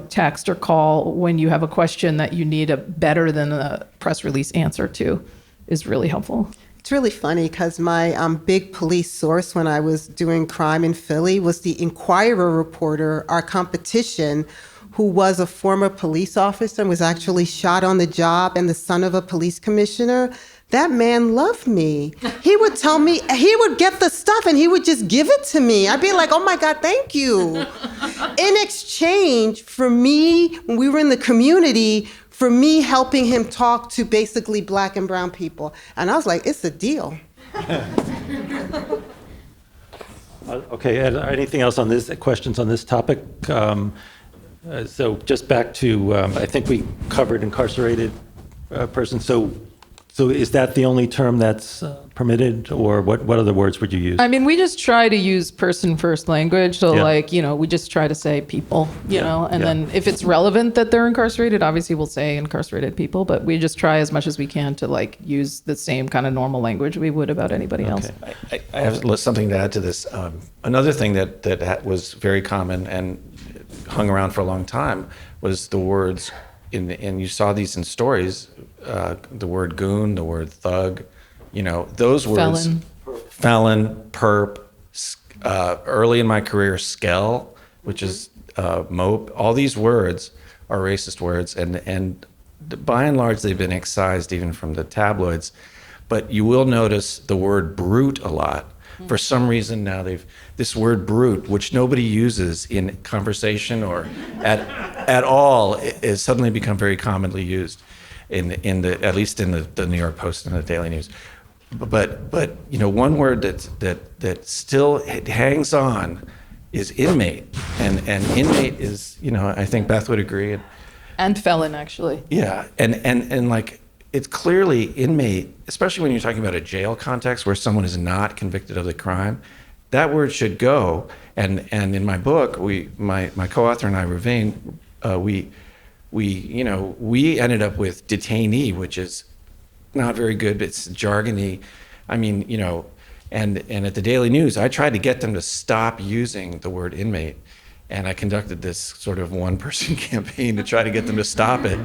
text or call when you have a question that you need a better than a press release answer to is really helpful. It's really funny because my big police source when I was doing crime in Philly was the Inquirer reporter, our competition, who was a former police officer and was actually shot on the job and the son of a police commissioner. That man loved me. He would tell me, he would get the stuff and he would just give it to me. I'd be like, oh my God, thank you. In exchange for me, when we were in the community, for me helping him talk to basically Black and brown people. And I was like, it's a deal. Okay, anything else on this, questions on this topic? So just back to, I think we covered incarcerated person. So is that the only term that's permitted, or what other words would you use? I mean, we just try to use person first language. So we just try to say people, and then if it's relevant that they're incarcerated, obviously we'll say incarcerated people, but we just try as much as we can to like use the same kind of normal language we would about anybody else. I have something to add to this. Another thing that was very common and hung around for a long time was the words, and you saw these in stories, the word goon, the word thug, those words. Felon, perp, early in my career, skell, which is mope. All these words are racist words, and by and large, they've been excised even from the tabloids. But you will notice the word brute a lot. For some reason now this word brute, which nobody uses in conversation or at all, is suddenly become very commonly used at least in the New York Post and the Daily News. But one word that still hangs on is inmate, and inmate is, I think Beth would agree, And felon, actually. Yeah, and like it's clearly inmate, especially when you're talking about a jail context where someone is not convicted of the crime, that word should go. And in my book, my co-author and I, Ravane, we ended up with detainee, which is not very good. It's jargony. I mean, and at the Daily News, I tried to get them to stop using the word inmate. And I conducted this sort of one-person campaign to try to get them to stop it.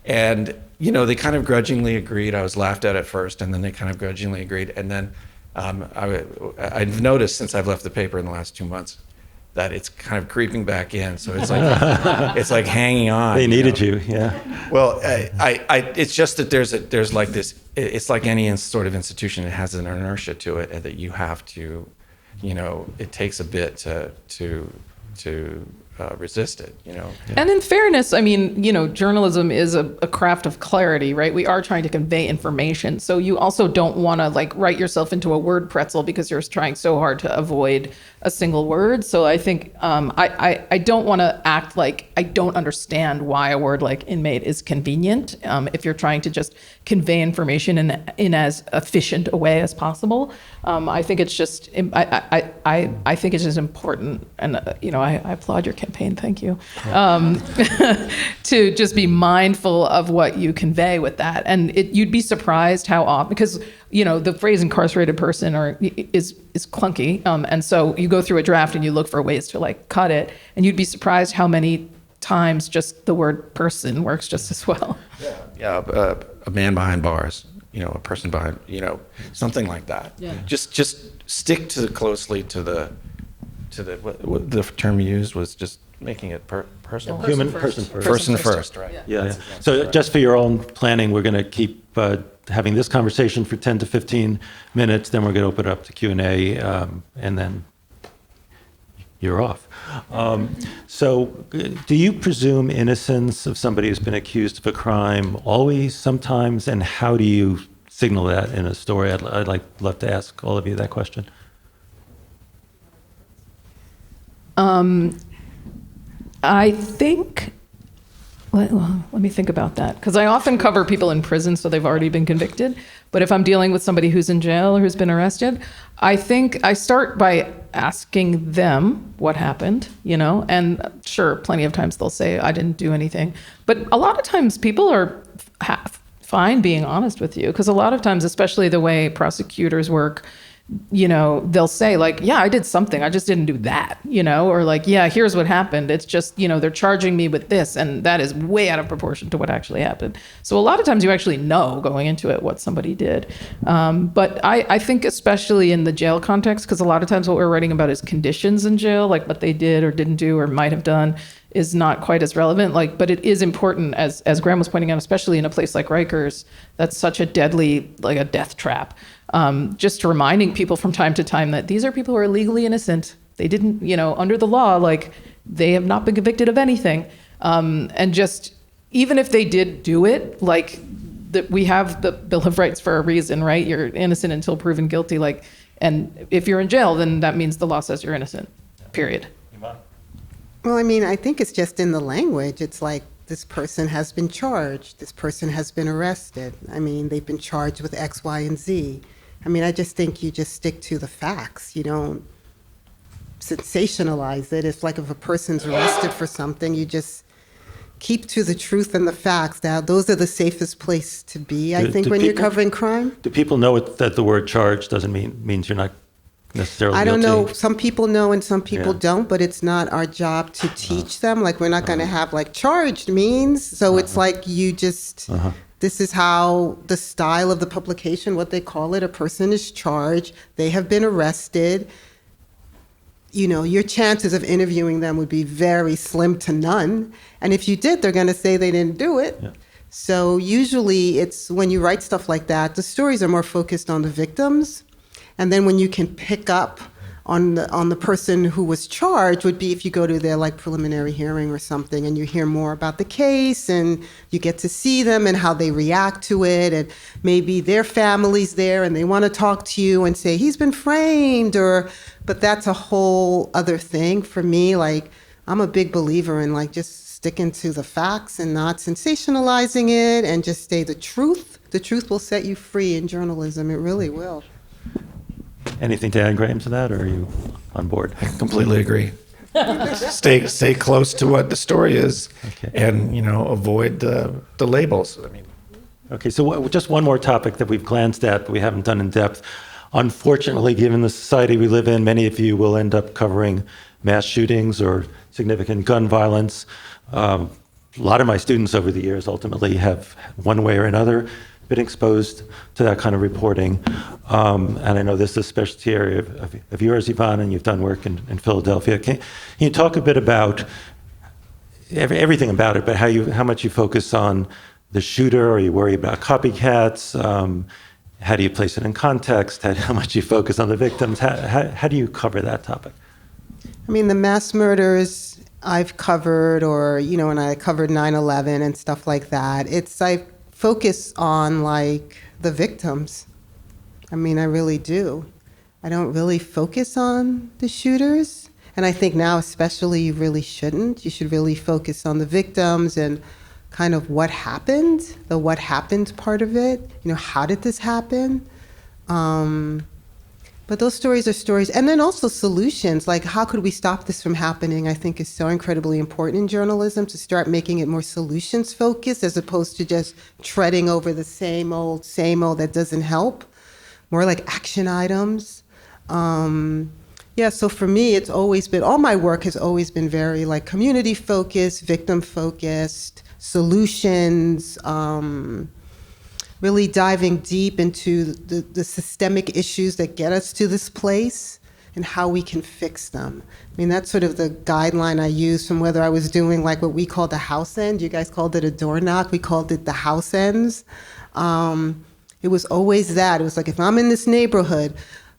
And, they kind of grudgingly agreed. I was laughed at first, and then they kind of grudgingly agreed. And then I've noticed since I've left the paper in the last 2 months that it's kind of creeping back in. So it's like it's like hanging on. They needed you, yeah. Well, it's just that there's like this. It's like any sort of institution. It has an inertia to it, and that you have to, it takes a bit to resist it, And in fairness, I mean, journalism is a craft of clarity, right? We are trying to convey information. So you also don't want to write yourself into a word pretzel because you're trying so hard to avoid a single word. So I think I don't want to act like I don't understand why a word like inmate is convenient. If you're trying to just convey information in as efficient a way as possible, I think it's just I think it's just important, and I applaud your campaign. Thank you. To just be mindful of what you convey with that, and you'd be surprised how often, because the phrase incarcerated person is clunky, and so you go through a draft and you look for ways to cut it, and you'd be surprised how many times just the word person works just as well. Yeah, a man behind bars, a person behind, something like that. Yeah. Just stick closely to what the term you used was just making it personal. Human person first. Person first, right? Yeah. So just for your own planning, we're going to keep having this conversation for 10 to 15 minutes. Then we're going to open it up to Q&A, and then you're off. So do you presume innocence of somebody who's been accused of a crime always, sometimes, and how do you signal that in a story? I'd love to ask all of you that question. I think, well, let me think about that, because I often cover people in prison, so they've already been convicted. But if I'm dealing with somebody who's in jail or who's been arrested, I think I start by asking them what happened, and sure, plenty of times they'll say, I didn't do anything. But a lot of times people are fine being honest with you, because a lot of times, especially the way prosecutors work, they'll say yeah, I did something, I just didn't do that, or yeah, here's what happened. It's just, they're charging me with this, and that is way out of proportion to what actually happened. So a lot of times you actually know going into it what somebody did. But I think especially in the jail context, because a lot of times what we're writing about is conditions in jail, like what they did or didn't do or might have done is not quite as relevant. But it is important, as Graham was pointing out, especially in a place like Rikers, that's such a deadly, a death trap. Just reminding people from time to time that these are people who are legally innocent. They didn't, under the law, they have not been convicted of anything. And just, even if they did do it, we have the Bill of Rights for a reason, right? You're innocent until proven guilty. And if you're in jail, then that means the law says you're innocent, period. Well, I think it's just in the language. It's this person has been charged. This person has been arrested. They've been charged with X, Y, and Z. I just think you just stick to the facts. You don't sensationalize it. It's if a person's arrested for something, you just keep to the truth and the facts. Now, those are the safest place to be, I think, when you're covering crime. Do people know that the word charge doesn't means you're not necessarily I don't guilty? know. Some people know and some people don't, but it's not our job to teach them. We're not going to have charged means. So it's you just, this is how the style of the publication, what they call it, a person is charged, they have been arrested. Your chances of interviewing them would be very slim to none. And if you did, they're going to say they didn't do it. Yeah. So usually it's when you write stuff like that, the stories are more focused on the victims. And then when you can pick up on the person who was charged would be if you go to their preliminary hearing or something and you hear more about the case and you get to see them and how they react to it, and maybe their family's there and they want to talk to you and say he's been framed, but that's a whole other thing for me. I'm a big believer in just sticking to the facts and not sensationalizing it, and just say the truth. The truth will set you free in journalism. It really will. Anything to add, Graham, to that, or are you on board? I completely agree. Stay close to what the story is, Okay. and avoid the labels. I mean, Okay, so just one more topic that we've glanced at, but we haven't done in depth. Unfortunately, given the society we live in, many of you will end up covering mass shootings or significant gun violence. A lot of my students over the years ultimately have, one way or another, been exposed to that kind of reporting. And I know this is a specialty area of yours, Yvonne, and you've done work in Philadelphia. Can you talk a bit about everything about it, but how much you focus on the shooter, or you worry about copycats? How do you place it in context? How much you focus on the victims? How do you cover that topic? I mean, the mass murders I've covered, or, when I covered 9/11 and stuff like that, I focus on, like, the victims. I mean, I really do. I don't really focus on the shooters. And I think now especially you really shouldn't. You should really focus on the victims and kind of what happened, the what happened part of it. How did this happen? But those stories are stories. And then also solutions, like how could we stop this from happening, I think is so incredibly important in journalism, to start making it more solutions focused as opposed to just treading over the same old that doesn't help. More like action items. So for me, it's always been, all my work has always been very like community focused, victim focused, solutions, really diving deep into the systemic issues that get us to this place and how we can fix them. I mean, that's sort of the guideline I use from whether I was doing like what we call the house end. You guys called it a door knock. We called it the house ends. It was always that. It was like, if I'm in this neighborhood,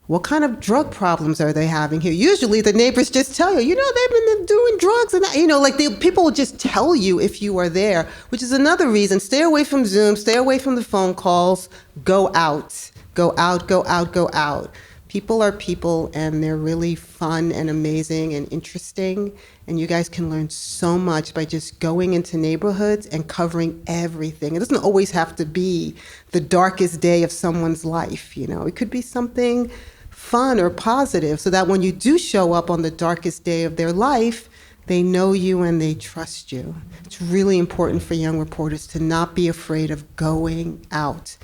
what kind of drug problems are they having here? Usually the neighbors just tell you, they've been doing drugs and that, people will just tell you if you are there, which is another reason. Stay away from Zoom, stay away from the phone calls, go out, go out, go out, go out. People are people, and they're really fun and amazing and interesting. And you guys can learn so much by just going into neighborhoods and covering everything. It doesn't always have to be the darkest day of someone's life. It could be something fun or positive, so that when you do show up on the darkest day of their life, they know you and they trust you. It's really important for young reporters to not be afraid of going out.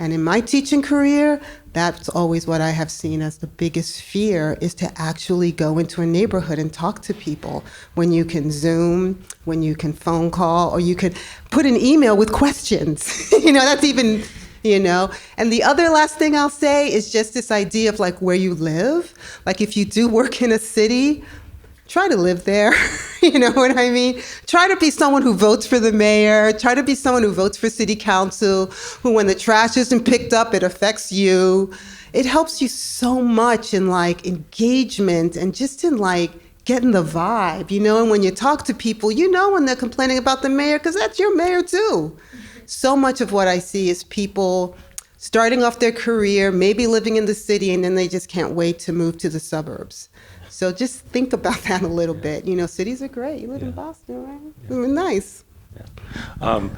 And in my teaching career, that's always what I have seen as the biggest fear, is to actually go into a neighborhood and talk to people. When you can Zoom, when you can phone call, or you could put an email with questions. That's even, And the other last thing I'll say is just this idea of like where you live. Like if you do work in a city, try to live there. You know what I mean? Try to be someone who votes for the mayor. Try to be someone who votes for city council, who when the trash isn't picked up, it affects you. It helps you so much in like engagement and just in like getting the vibe, and when you talk to people, when they're complaining about the mayor, because that's your mayor too. So much of what I see is people starting off their career, maybe living in the city, and then they just can't wait to move to the suburbs. So just think about that a little bit. Cities are great. You live in Boston, right? They're nice. Yeah.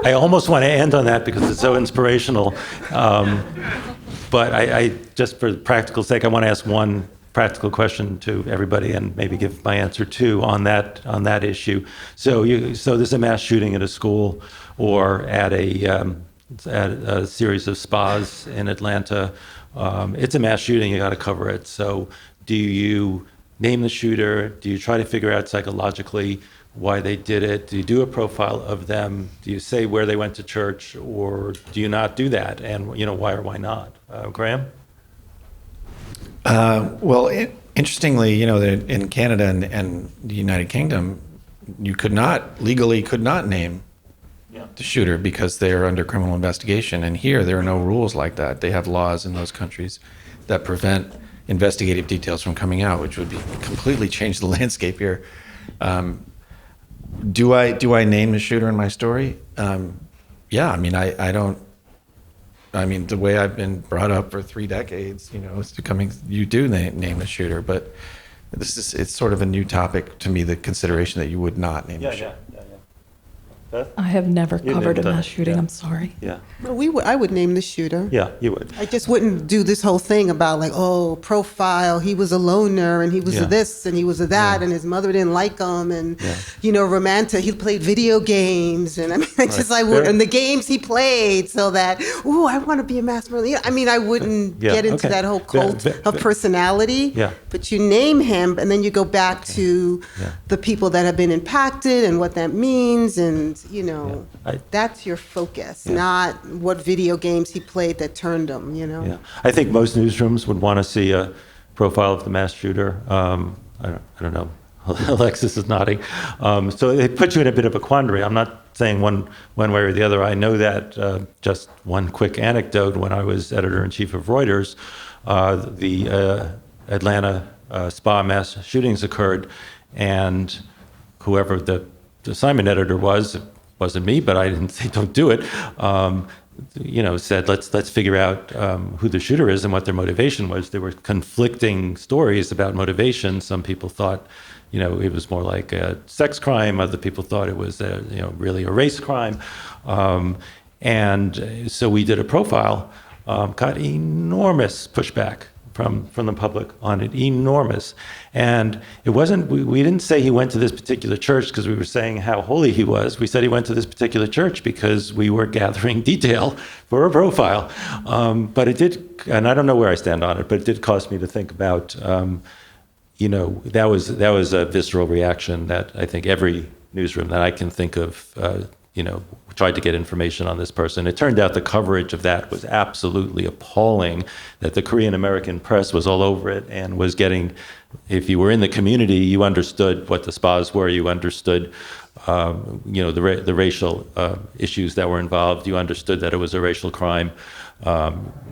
I almost want to end on that because it's so inspirational. But I just for practical sake, I want to ask one practical question to everybody and maybe give my answer too on that issue. So there's a mass shooting at a school or at a series of spas in Atlanta. It's a mass shooting, you got to cover it. So do you name the shooter? Do you try to figure out psychologically why they did it? Do you do a profile of them? Do you say where they went to church, or do you not do that? And why or why not? Graham? Interestingly, in Canada and the United Kingdom, you legally could not name the shooter because they are under criminal investigation. And here, there are no rules like that. They have laws in those countries that prevent investigative details from coming out, which would be completely change the landscape here. Do I name the shooter in my story? Yeah, I don't. The way I've been brought up for 3 decades, it's becoming, you do name the shooter, but it's sort of a new topic to me, the consideration that you would not name a shooter. Beth? I have never You've covered never a done mass it, shooting. yeah. I'm sorry. Yeah, Well, I would name the shooter. yeah, you would. I just wouldn't do this whole thing about like, oh, profile, he was a loner and he was Yeah. a this and he was a that and his mother didn't like him and, romantic, he played video games and I mean, and the games he played so that, ooh, I want to be a mass murderer. I mean, I wouldn't Yeah, get into okay. that whole cult of personality, Yeah. but you name him and then you go back to the people that have been impacted and what that means and, that's your focus, not what video games he played that turned him, Yeah, I think most newsrooms would want to see a profile of the mass shooter. I don't know. Alexis is nodding. So it puts you in a bit of a quandary. I'm not saying one way or the other. I know that just one quick anecdote. When I was editor-in-chief of Reuters, the Atlanta spa mass shootings occurred, and whoever the assignment editor was, it wasn't me, but I didn't say don't do it. Said let's figure out who the shooter is and what their motivation was. There were conflicting stories about motivation. Some people thought, it was more like a sex crime. Other people thought it was really a race crime. And so we did a profile. Got enormous pushback from the public on it, enormous. And it wasn't, we didn't say he went to this particular church because we were saying how holy he was. We said he went to this particular church because we were gathering detail for a profile. But it did, and I don't know where I stand on it, but it did cause me to think about, that was a visceral reaction that I think every newsroom that I can think of, tried to get information on this person. It turned out the coverage of that was absolutely appalling, that the Korean American press was all over it and was getting, if you were in the community, you understood what the spas were, you understood, the racial issues that were involved, you understood that it was a racial crime.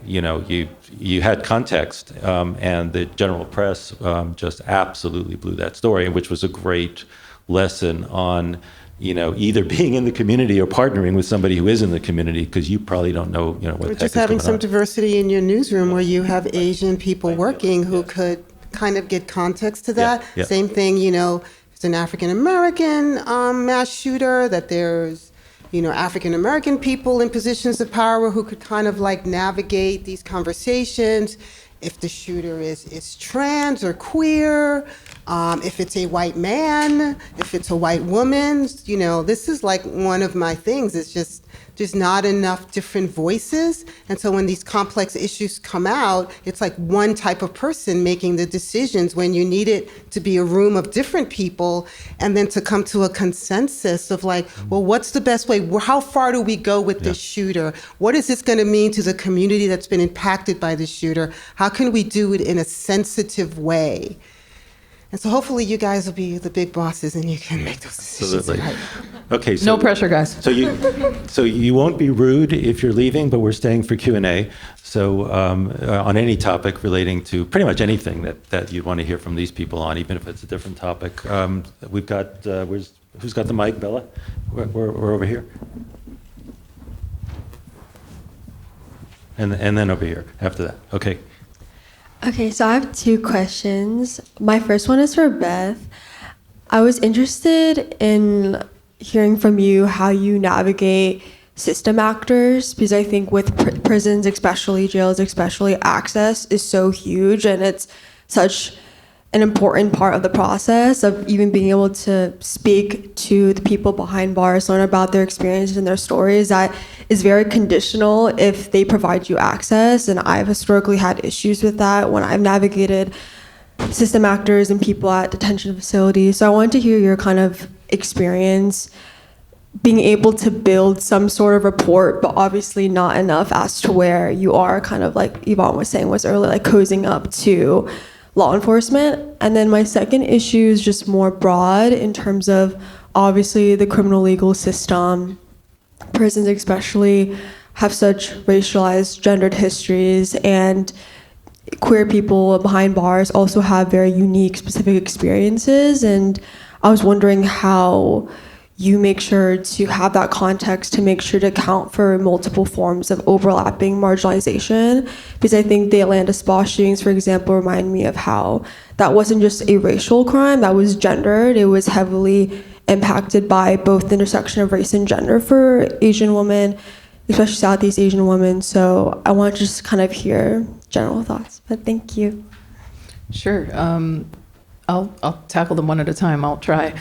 You had context, and the general press just absolutely blew that story, which was a great lesson on either being in the community or partnering with somebody who is in the community, because you probably don't know, what the heck Just is having going some on. diversity in your newsroom where you have Asian people working who could kind of get context to that. Yeah. Same thing, if it's an African American mass shooter, that there's, African American people in positions of power who could kind of like navigate these conversations. If the shooter is trans or queer, if it's a white man, if it's a white woman, this is like one of my things. It's just there's not enough different voices. And so when these complex issues come out, it's like one type of person making the decisions when you need it to be a room of different people, and then to come to a consensus of like, well, what's the best way? How far do we go with this shooter? What is this going to mean to the community that's been impacted by the shooter? How can we do it in a sensitive way? And so hopefully you guys will be the big bosses and you can make those decisions. Absolutely. Right. Okay. So, No pressure, guys. So you won't be rude if you're leaving, but we're staying for Q&A. So on any topic relating to pretty much anything that you'd want to hear from these people on, even if it's a different topic. We've got, who's got the mic, Bella? We're over here. And then over here after that. Okay. Okay, so I have two questions. My first one is for Beth. I was interested in hearing from you how you navigate system actors, because I think with prisons, especially jails, especially, access is so huge, and it's such an important part of the process of even being able to speak to the people behind bars, learn about their experiences and their stories. That is very conditional if they provide you access, and I've historically had issues with that when I've navigated system actors and people at detention facilities. So I wanted to hear your kind of experience being able to build some sort of rapport, but obviously not enough as to where you are kind of like Yvonne was saying was earlier, like cozying up to law enforcement. And then my second issue is just more broad in terms of obviously the criminal legal system, prisons especially, have such racialized, gendered histories, and queer people behind bars also have very unique, specific experiences. And I was wondering how you make sure to have that context to make sure to account for multiple forms of overlapping marginalization. Because I think the Atlanta spa shootings, for example, remind me of how that wasn't just a racial crime, that was gendered. It was heavily impacted by both the intersection of race and gender for Asian women, especially Southeast Asian women. So I want to just kind of hear general thoughts, but thank you. Sure. I'll tackle them one at a time. I'll try.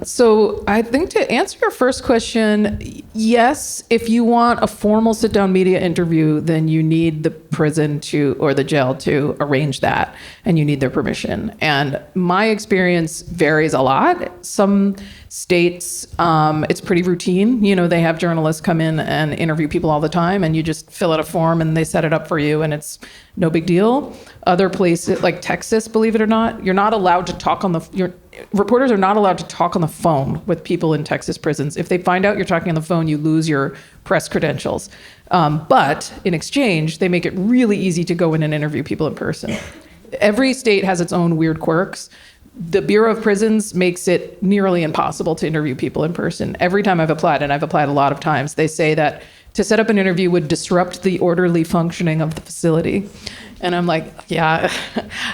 So I think to answer your first question, yes, if you want a formal sit-down media interview, then you need the prison or the jail to arrange that, and you need their permission. And my experience varies a lot. Some states, it's pretty routine. They have journalists come in and interview people all the time, and you just fill out a form and they set it up for you, and it's no big deal. Other places, like Texas, believe it or not, you're not allowed to talk reporters are not allowed to talk on the phone with people in Texas prisons. If they find out you're talking on the phone, you lose your press credentials. But in exchange, they make it really easy to go in and interview people in person. Every state has its own weird quirks. The Bureau of Prisons makes it nearly impossible to interview people in person. Every time I've applied, and I've applied a lot of times, they say that to set up an interview would disrupt the orderly functioning of the facility. And I'm like, yeah,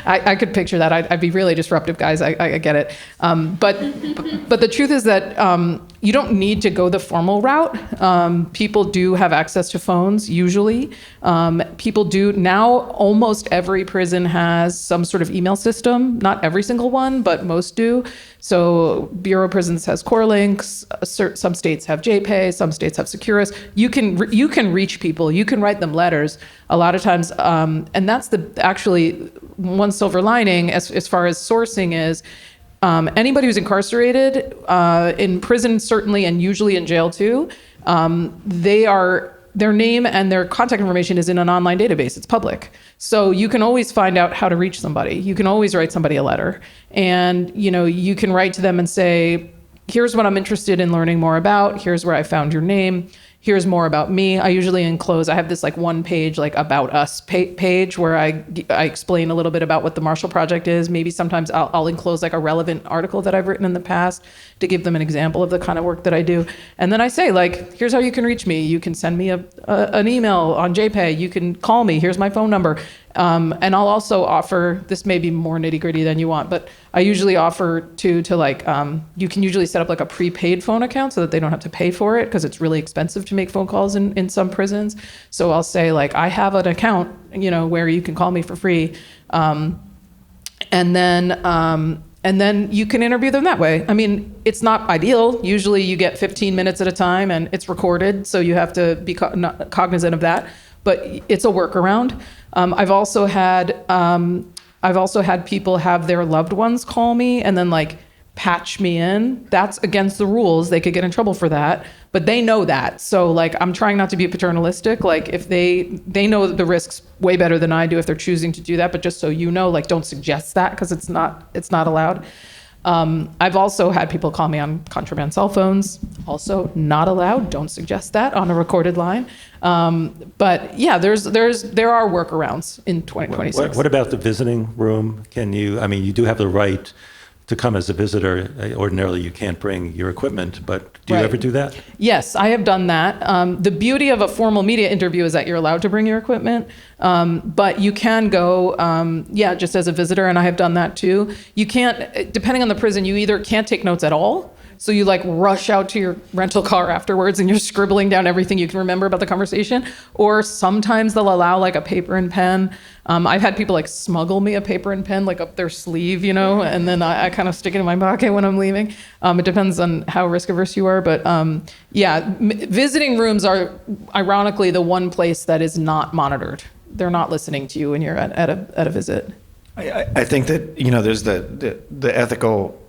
I could picture that. I'd be really disruptive, guys. I get it. But the truth is that you don't need to go the formal route. People do have access to phones, usually. People do. Now, almost every prison has some sort of email system. Not every single one, but most do. So Bureau of Prisons has core links. Some states have JPay. Some states have Securus. You can reach people. You can write them letters a lot of times. And that's actually one silver lining as far as sourcing is anybody who's incarcerated in prison, certainly, and usually in jail too, their name and their contact information is in an online database. It's public. So you can always find out how to reach somebody. You can always write somebody a letter. And you can write to them and say, here's what I'm interested in learning more about. Here's where I found your name. Here's more about me. I usually enclose, I have this one page about us page where I explain a little bit about what the Marshall Project is. Maybe sometimes I'll enclose a relevant article that I've written in the past to give them an example of the kind of work that I do. And then I say here's how you can reach me. You can send me an email on JPay. You can call me. Here's my phone number. And I'll also offer, this may be more nitty gritty than you want, but I usually offer you can usually set up a prepaid phone account so that they don't have to pay for it because it's really expensive to make phone calls in some prisons. So I'll say I have an account, where you can call me for free. And then you can interview them that way. I mean, it's not ideal. Usually you get 15 minutes at a time and it's recorded. So you have to be cognizant of that, but it's a workaround. I've also had people have their loved ones call me and then patch me in. That's against the rules. They could get in trouble for that, but they know that. So I'm trying not to be paternalistic. If they know the risks way better than I do if they're choosing to do that, but just so you know, don't suggest that because it's not allowed. I've also had people call me on contraband cell phones. Also not allowed. Don't suggest that on a recorded line. But yeah, there are workarounds in 2026. What about the visiting room? You do have the right to come as a visitor. Ordinarily, you can't bring your equipment, but do you ever do that? Yes, I have done that. The beauty of a formal media interview is that you're allowed to bring your equipment, but you can go, just as a visitor, and I have done that too. You can't, depending on the prison, you either can't take notes at all, so you rush out to your rental car afterwards and you're scribbling down everything you can remember about the conversation, or sometimes they'll allow a paper and pen. I've had people smuggle me a paper and pen up their sleeve, and then I kind of stick it in my pocket when I'm leaving. It depends on how risk averse you are, but visiting rooms are ironically the one place that is not monitored. They're not listening to you when you're at a visit. I think that there's the ethical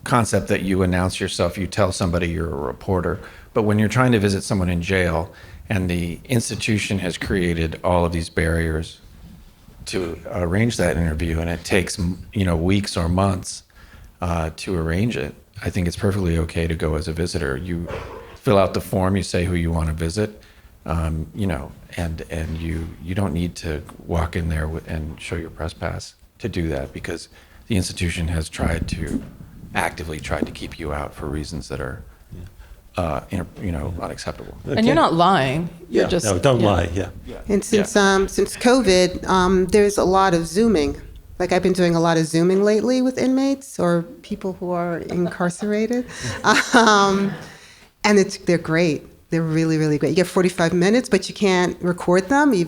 concept that you announce yourself, you tell somebody you're a reporter, but when you're trying to visit someone in jail and the institution has created all of these barriers to arrange that interview and it takes weeks or months to arrange it, I think it's perfectly okay to go as a visitor. You fill out the form, you say who you want to visit, and you don't need to walk in there and show your press pass to do that because the institution has tried to actively tried to keep you out for reasons that are, unacceptable. And you're not lying. You're just No, don't lie, yeah. And since COVID, there's a lot of Zooming. Like I've been doing a lot of Zooming lately with inmates or people who are incarcerated. And they're great. They're really, really great. You get 45 minutes, but you can't record them, and you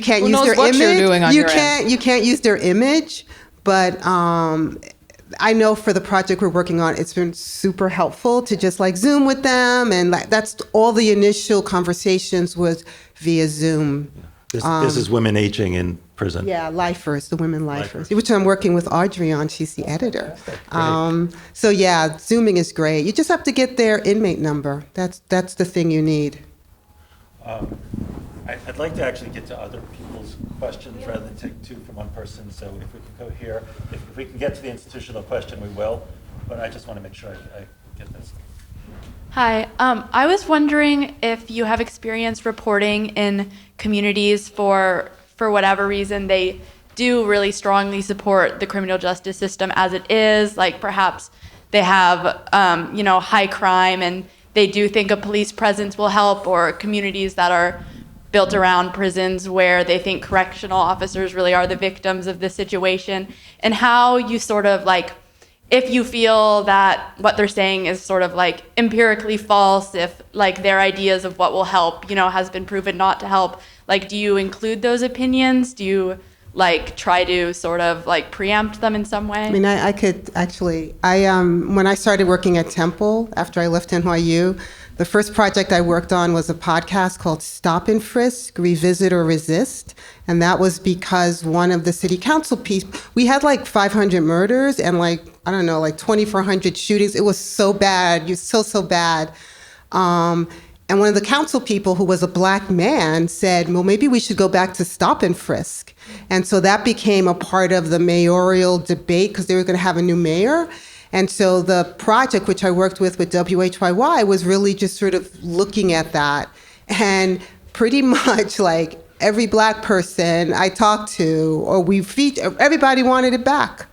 can't Who use knows their what image. you're doing on your end. You can't use their image, but I know for the project we're working on, it's been super helpful to just like Zoom with them, and like that's all the initial conversations was via Zoom. This is women aging in prison. Yeah, lifers, the women lifers, which I'm working with Audrey on. She's the editor. So yeah, Zooming is great. You just have to get their inmate number. That's the thing you need. I'd like to actually get to other people's questions rather than take two from one person. So if we can go here, if we can get to the institutional question, we will. But I just want to make sure I get this. Hi, I was wondering if you have experience reporting in communities for whatever reason they do really strongly support the criminal justice system as it is, like perhaps they have high crime and they do think a police presence will help, or communities that are built around prisons where they think correctional officers really are the victims of the situation, and how you sort of like, if you feel that what they're saying is sort of like empirically false, if like their ideas of what will help, has been proven not to help, like do you include those opinions? Do you like try to sort of like preempt them in some way? I mean, I could actually, when I started working at Temple after I left NYU, the first project I worked on was a podcast called Stop and Frisk, Revisit or Resist. And that was because one of the city council people, we had like 500 murders and like 2,400 shootings. It was so bad, so bad. And one of the council people, who was a black man, said, well, maybe we should go back to stop and frisk. And so that became a part of the mayoral debate because they were going to have a new mayor. And so the project, which I worked with WHYY, was really just sort of looking at that. And pretty much like every black person I talked to, or everybody wanted it back.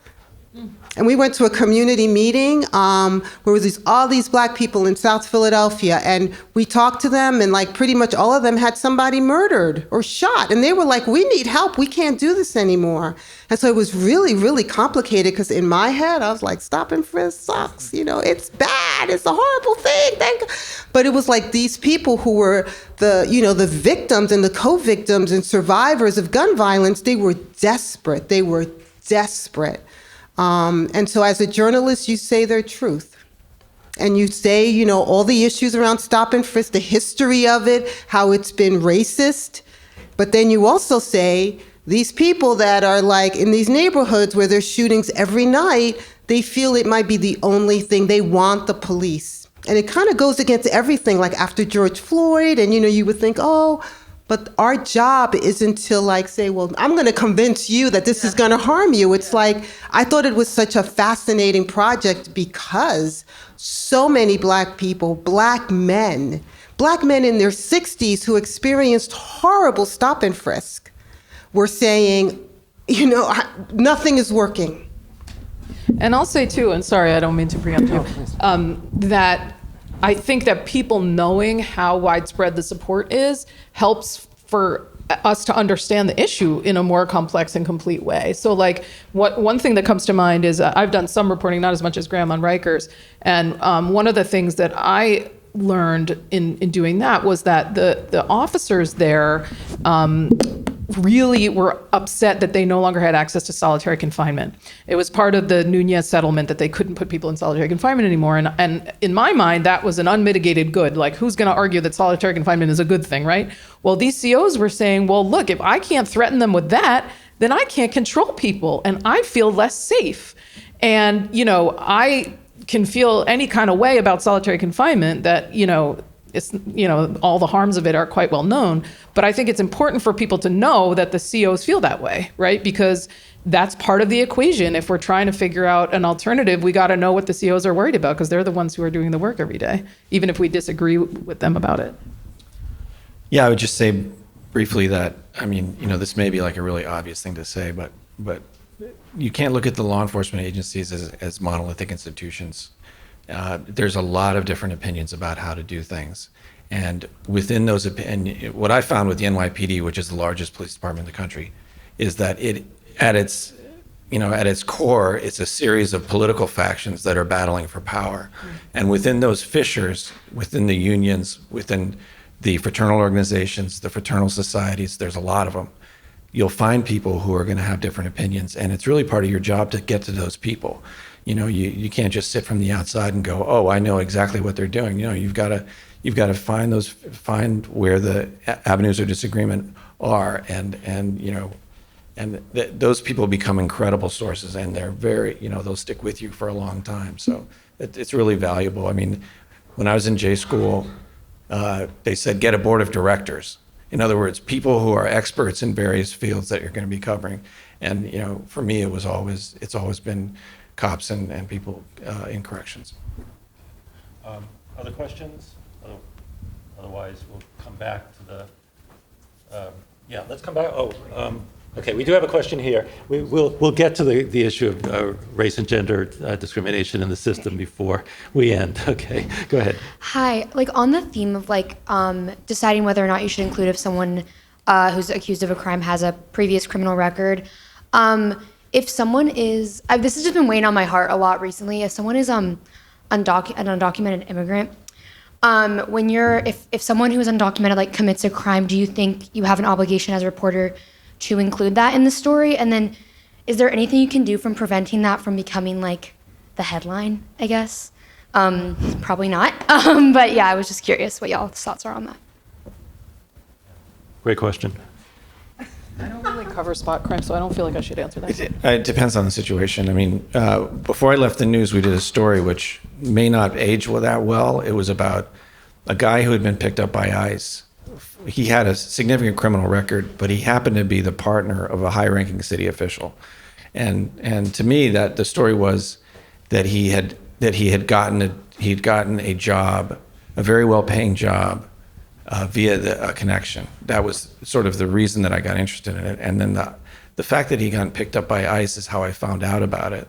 And we went to a community meeting where was all these black people in South Philadelphia, and we talked to them, and like pretty much all of them had somebody murdered or shot, and they were like, we need help, we can't do this anymore. And so it was really, really complicated, because in my head, I was like, stop and frisk sucks, it's bad, it's a horrible thing, but it was like these people who were the victims and the co-victims and survivors of gun violence, they were desperate. And so as a journalist, you say their truth. And you say, all the issues around stop and frisk, the history of it, how it's been racist. But then you also say, these people that are like in these neighborhoods where there's shootings every night, they feel it might be the only thing. They want the police. And it kind of goes against everything, like after George Floyd, and you would think, but our job isn't to like say, well, I'm going to convince you that this is going to harm you. It's like, I thought it was such a fascinating project because so many black people, black men in their 60s who experienced horrible stop and frisk were saying, nothing is working. And I'll say too, and sorry, I don't mean to preempt you, that I think that people knowing how widespread the support is helps for us to understand the issue in a more complex and complete way. So like one thing that comes to mind is I've done some reporting, not as much as Graham, on Rikers. And one of the things that I learned in doing that was that the officers there really were upset that they no longer had access to solitary confinement. It was part of the Nunez settlement that they couldn't put people in solitary confinement anymore. And in my mind, that was an unmitigated good. Like, who's going to argue that solitary confinement is a good thing, right? Well, these COs were saying, well, look, if I can't threaten them with that, then I can't control people and I feel less safe. And, I can feel any kind of way about solitary confinement that, it's, all the harms of it are quite well known. But I think it's important for people to know that the COs feel that way, right? Because that's part of the equation. If we're trying to figure out an alternative, we got to know what the COs are worried about, because they're the ones who are doing the work every day, even if we disagree with them about it. Yeah, I would just say briefly that, this may be like a really obvious thing to say, but you can't look at the law enforcement agencies as monolithic institutions. There's a lot of different opinions about how to do things. And within those opinions, what I found with the NYPD, which is the largest police department in the country, is that at its core, it's a series of political factions that are battling for power. And within those fissures, within the unions, within the fraternal organizations, the fraternal societies, there's a lot of them. You'll find people who are going to have different opinions, and it's really part of your job to get to those people. You can't just sit from the outside and go, oh, I know exactly what they're doing. You've got to find where the avenues of disagreement are, those people become incredible sources, and they're very, they'll stick with you for a long time. So it's really valuable. I mean, when I was in J school, they said get a board of directors. In other words, people who are experts in various fields that you're going to be covering. And for me, it's always been cops and people in corrections. Other questions? Otherwise, we'll come back to the. Let's come back. Okay, we do have a question here. We'll get to the issue of race and gender discrimination in the system before we end. Okay, go ahead. Hi, on the theme of deciding whether or not you should include if someone who's accused of a crime has a previous criminal record. If someone is, this has just been weighing on my heart a lot recently. If someone is an undocumented immigrant, if someone who is undocumented commits a crime, do you think you have an obligation as a reporter to include that in the story? And then is there anything you can do from preventing that from becoming the headline, I guess? Probably not. But yeah, I was just curious what y'all's thoughts are on that. Great question. I don't really cover spot crime, so I don't feel like I should answer that. It depends on the situation. I mean, before I left the news, we did a story which may not age that well. It was about a guy who had been picked up by ICE. He had a significant criminal record, but he happened to be the partner of a high-ranking city official. And to me, that the story was that he had gotten a job, a very well-paying job, via a connection. That was sort of the reason that I got interested in it. And then the fact that he got picked up by ICE is how I found out about it.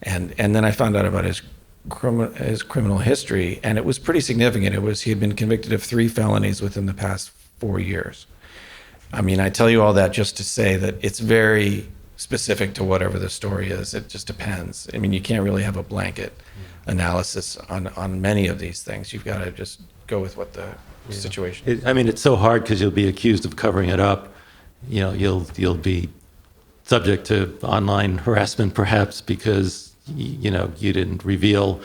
And then I found out about his criminal history, and it was pretty significant. He had been convicted of 3 felonies within the past 4 years. I mean, I tell you all that just to say that it's very specific to whatever the story is. It just depends. I mean, you can't really have a blanket analysis on many of these things. You've got to just go with what the situation is. It's so hard because you'll be accused of covering it up. You'll be subject to online harassment perhaps because you didn't reveal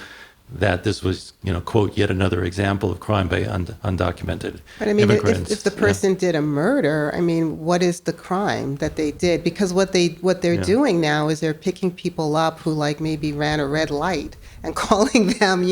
that this was, quote, yet another example of crime by undocumented immigrants. If the person did a murder, what is the crime that they did? Because what they're doing now is they're picking people up who maybe ran a red light and calling them,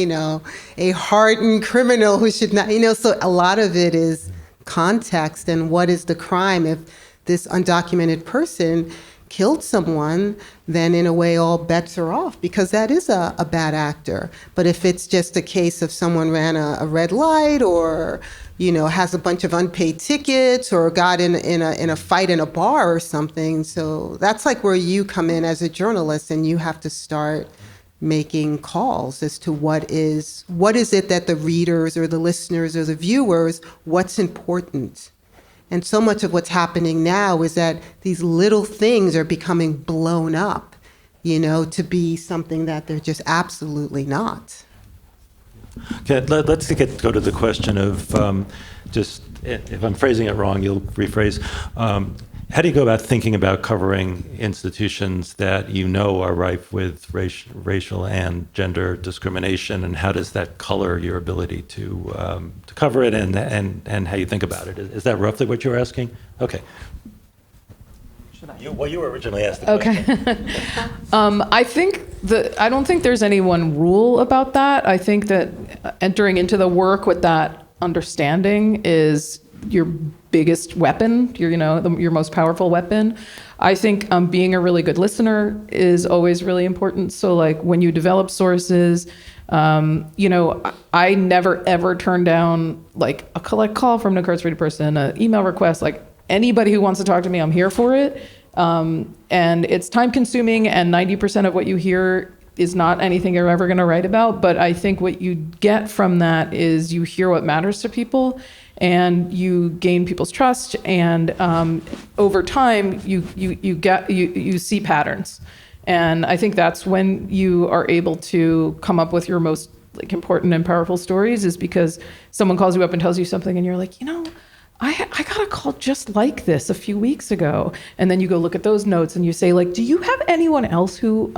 a hardened criminal who should not, so a lot of it is context and what is the crime. If this undocumented person killed someone, then in a way all bets are off because that is a bad actor. But if it's just a case of someone ran a red light or, has a bunch of unpaid tickets or got in a fight in a bar or something, so that's where you come in as a journalist and you have to start making calls as to what is it that the readers or the listeners or the viewers, what's important. And so much of what's happening now is that these little things are becoming blown up, to be something that they're just absolutely not. Okay, let's go to the question of just, if I'm phrasing it wrong, you'll rephrase. How do you go about thinking about covering institutions that are rife with racial and gender discrimination, and how does that color your ability to cover it and how you think about it? Is that roughly what you're asking? Okay. You were originally asked the question. Okay. I don't think there's any one rule about that. I think that entering into the work with that understanding is your biggest weapon, your most powerful weapon. I think being a really good listener is always really important. So when you develop sources, I never ever turn down a collect call from an incarcerated person, an email request, anybody who wants to talk to me, I'm here for it. And it's time consuming, and 90% of what you hear is not anything you're ever going to write about. But I think what you get from that is you hear what matters to people, and you gain people's trust, and over time you see patterns. And I think that's when you are able to come up with your most important and powerful stories, is because someone calls you up and tells you something, and you're like, I got a call just like this a few weeks ago. And then you go look at those notes and you say, do you have anyone else who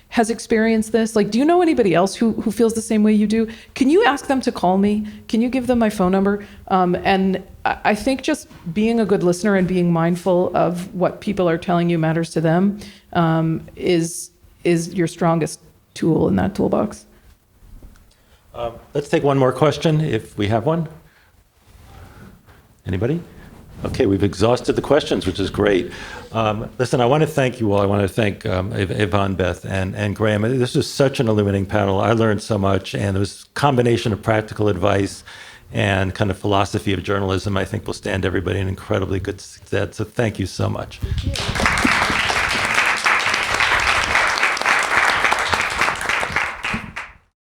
has experienced this? Do you know anybody else who feels the same way you do? Can you ask them to call me? Can you give them my phone number? And I think just being a good listener and being mindful of what people are telling you matters to them is your strongest tool in that toolbox. Let's take one more question if we have one. Anybody? Okay, we've exhausted the questions, which is great. Listen, I want to thank you all. I want to thank Yvonne, Beth, and Graham. This was such an illuminating panel. I learned so much, and it was a combination of practical advice and kind of philosophy of journalism I think will stand everybody in incredibly good stead. So thank you so much.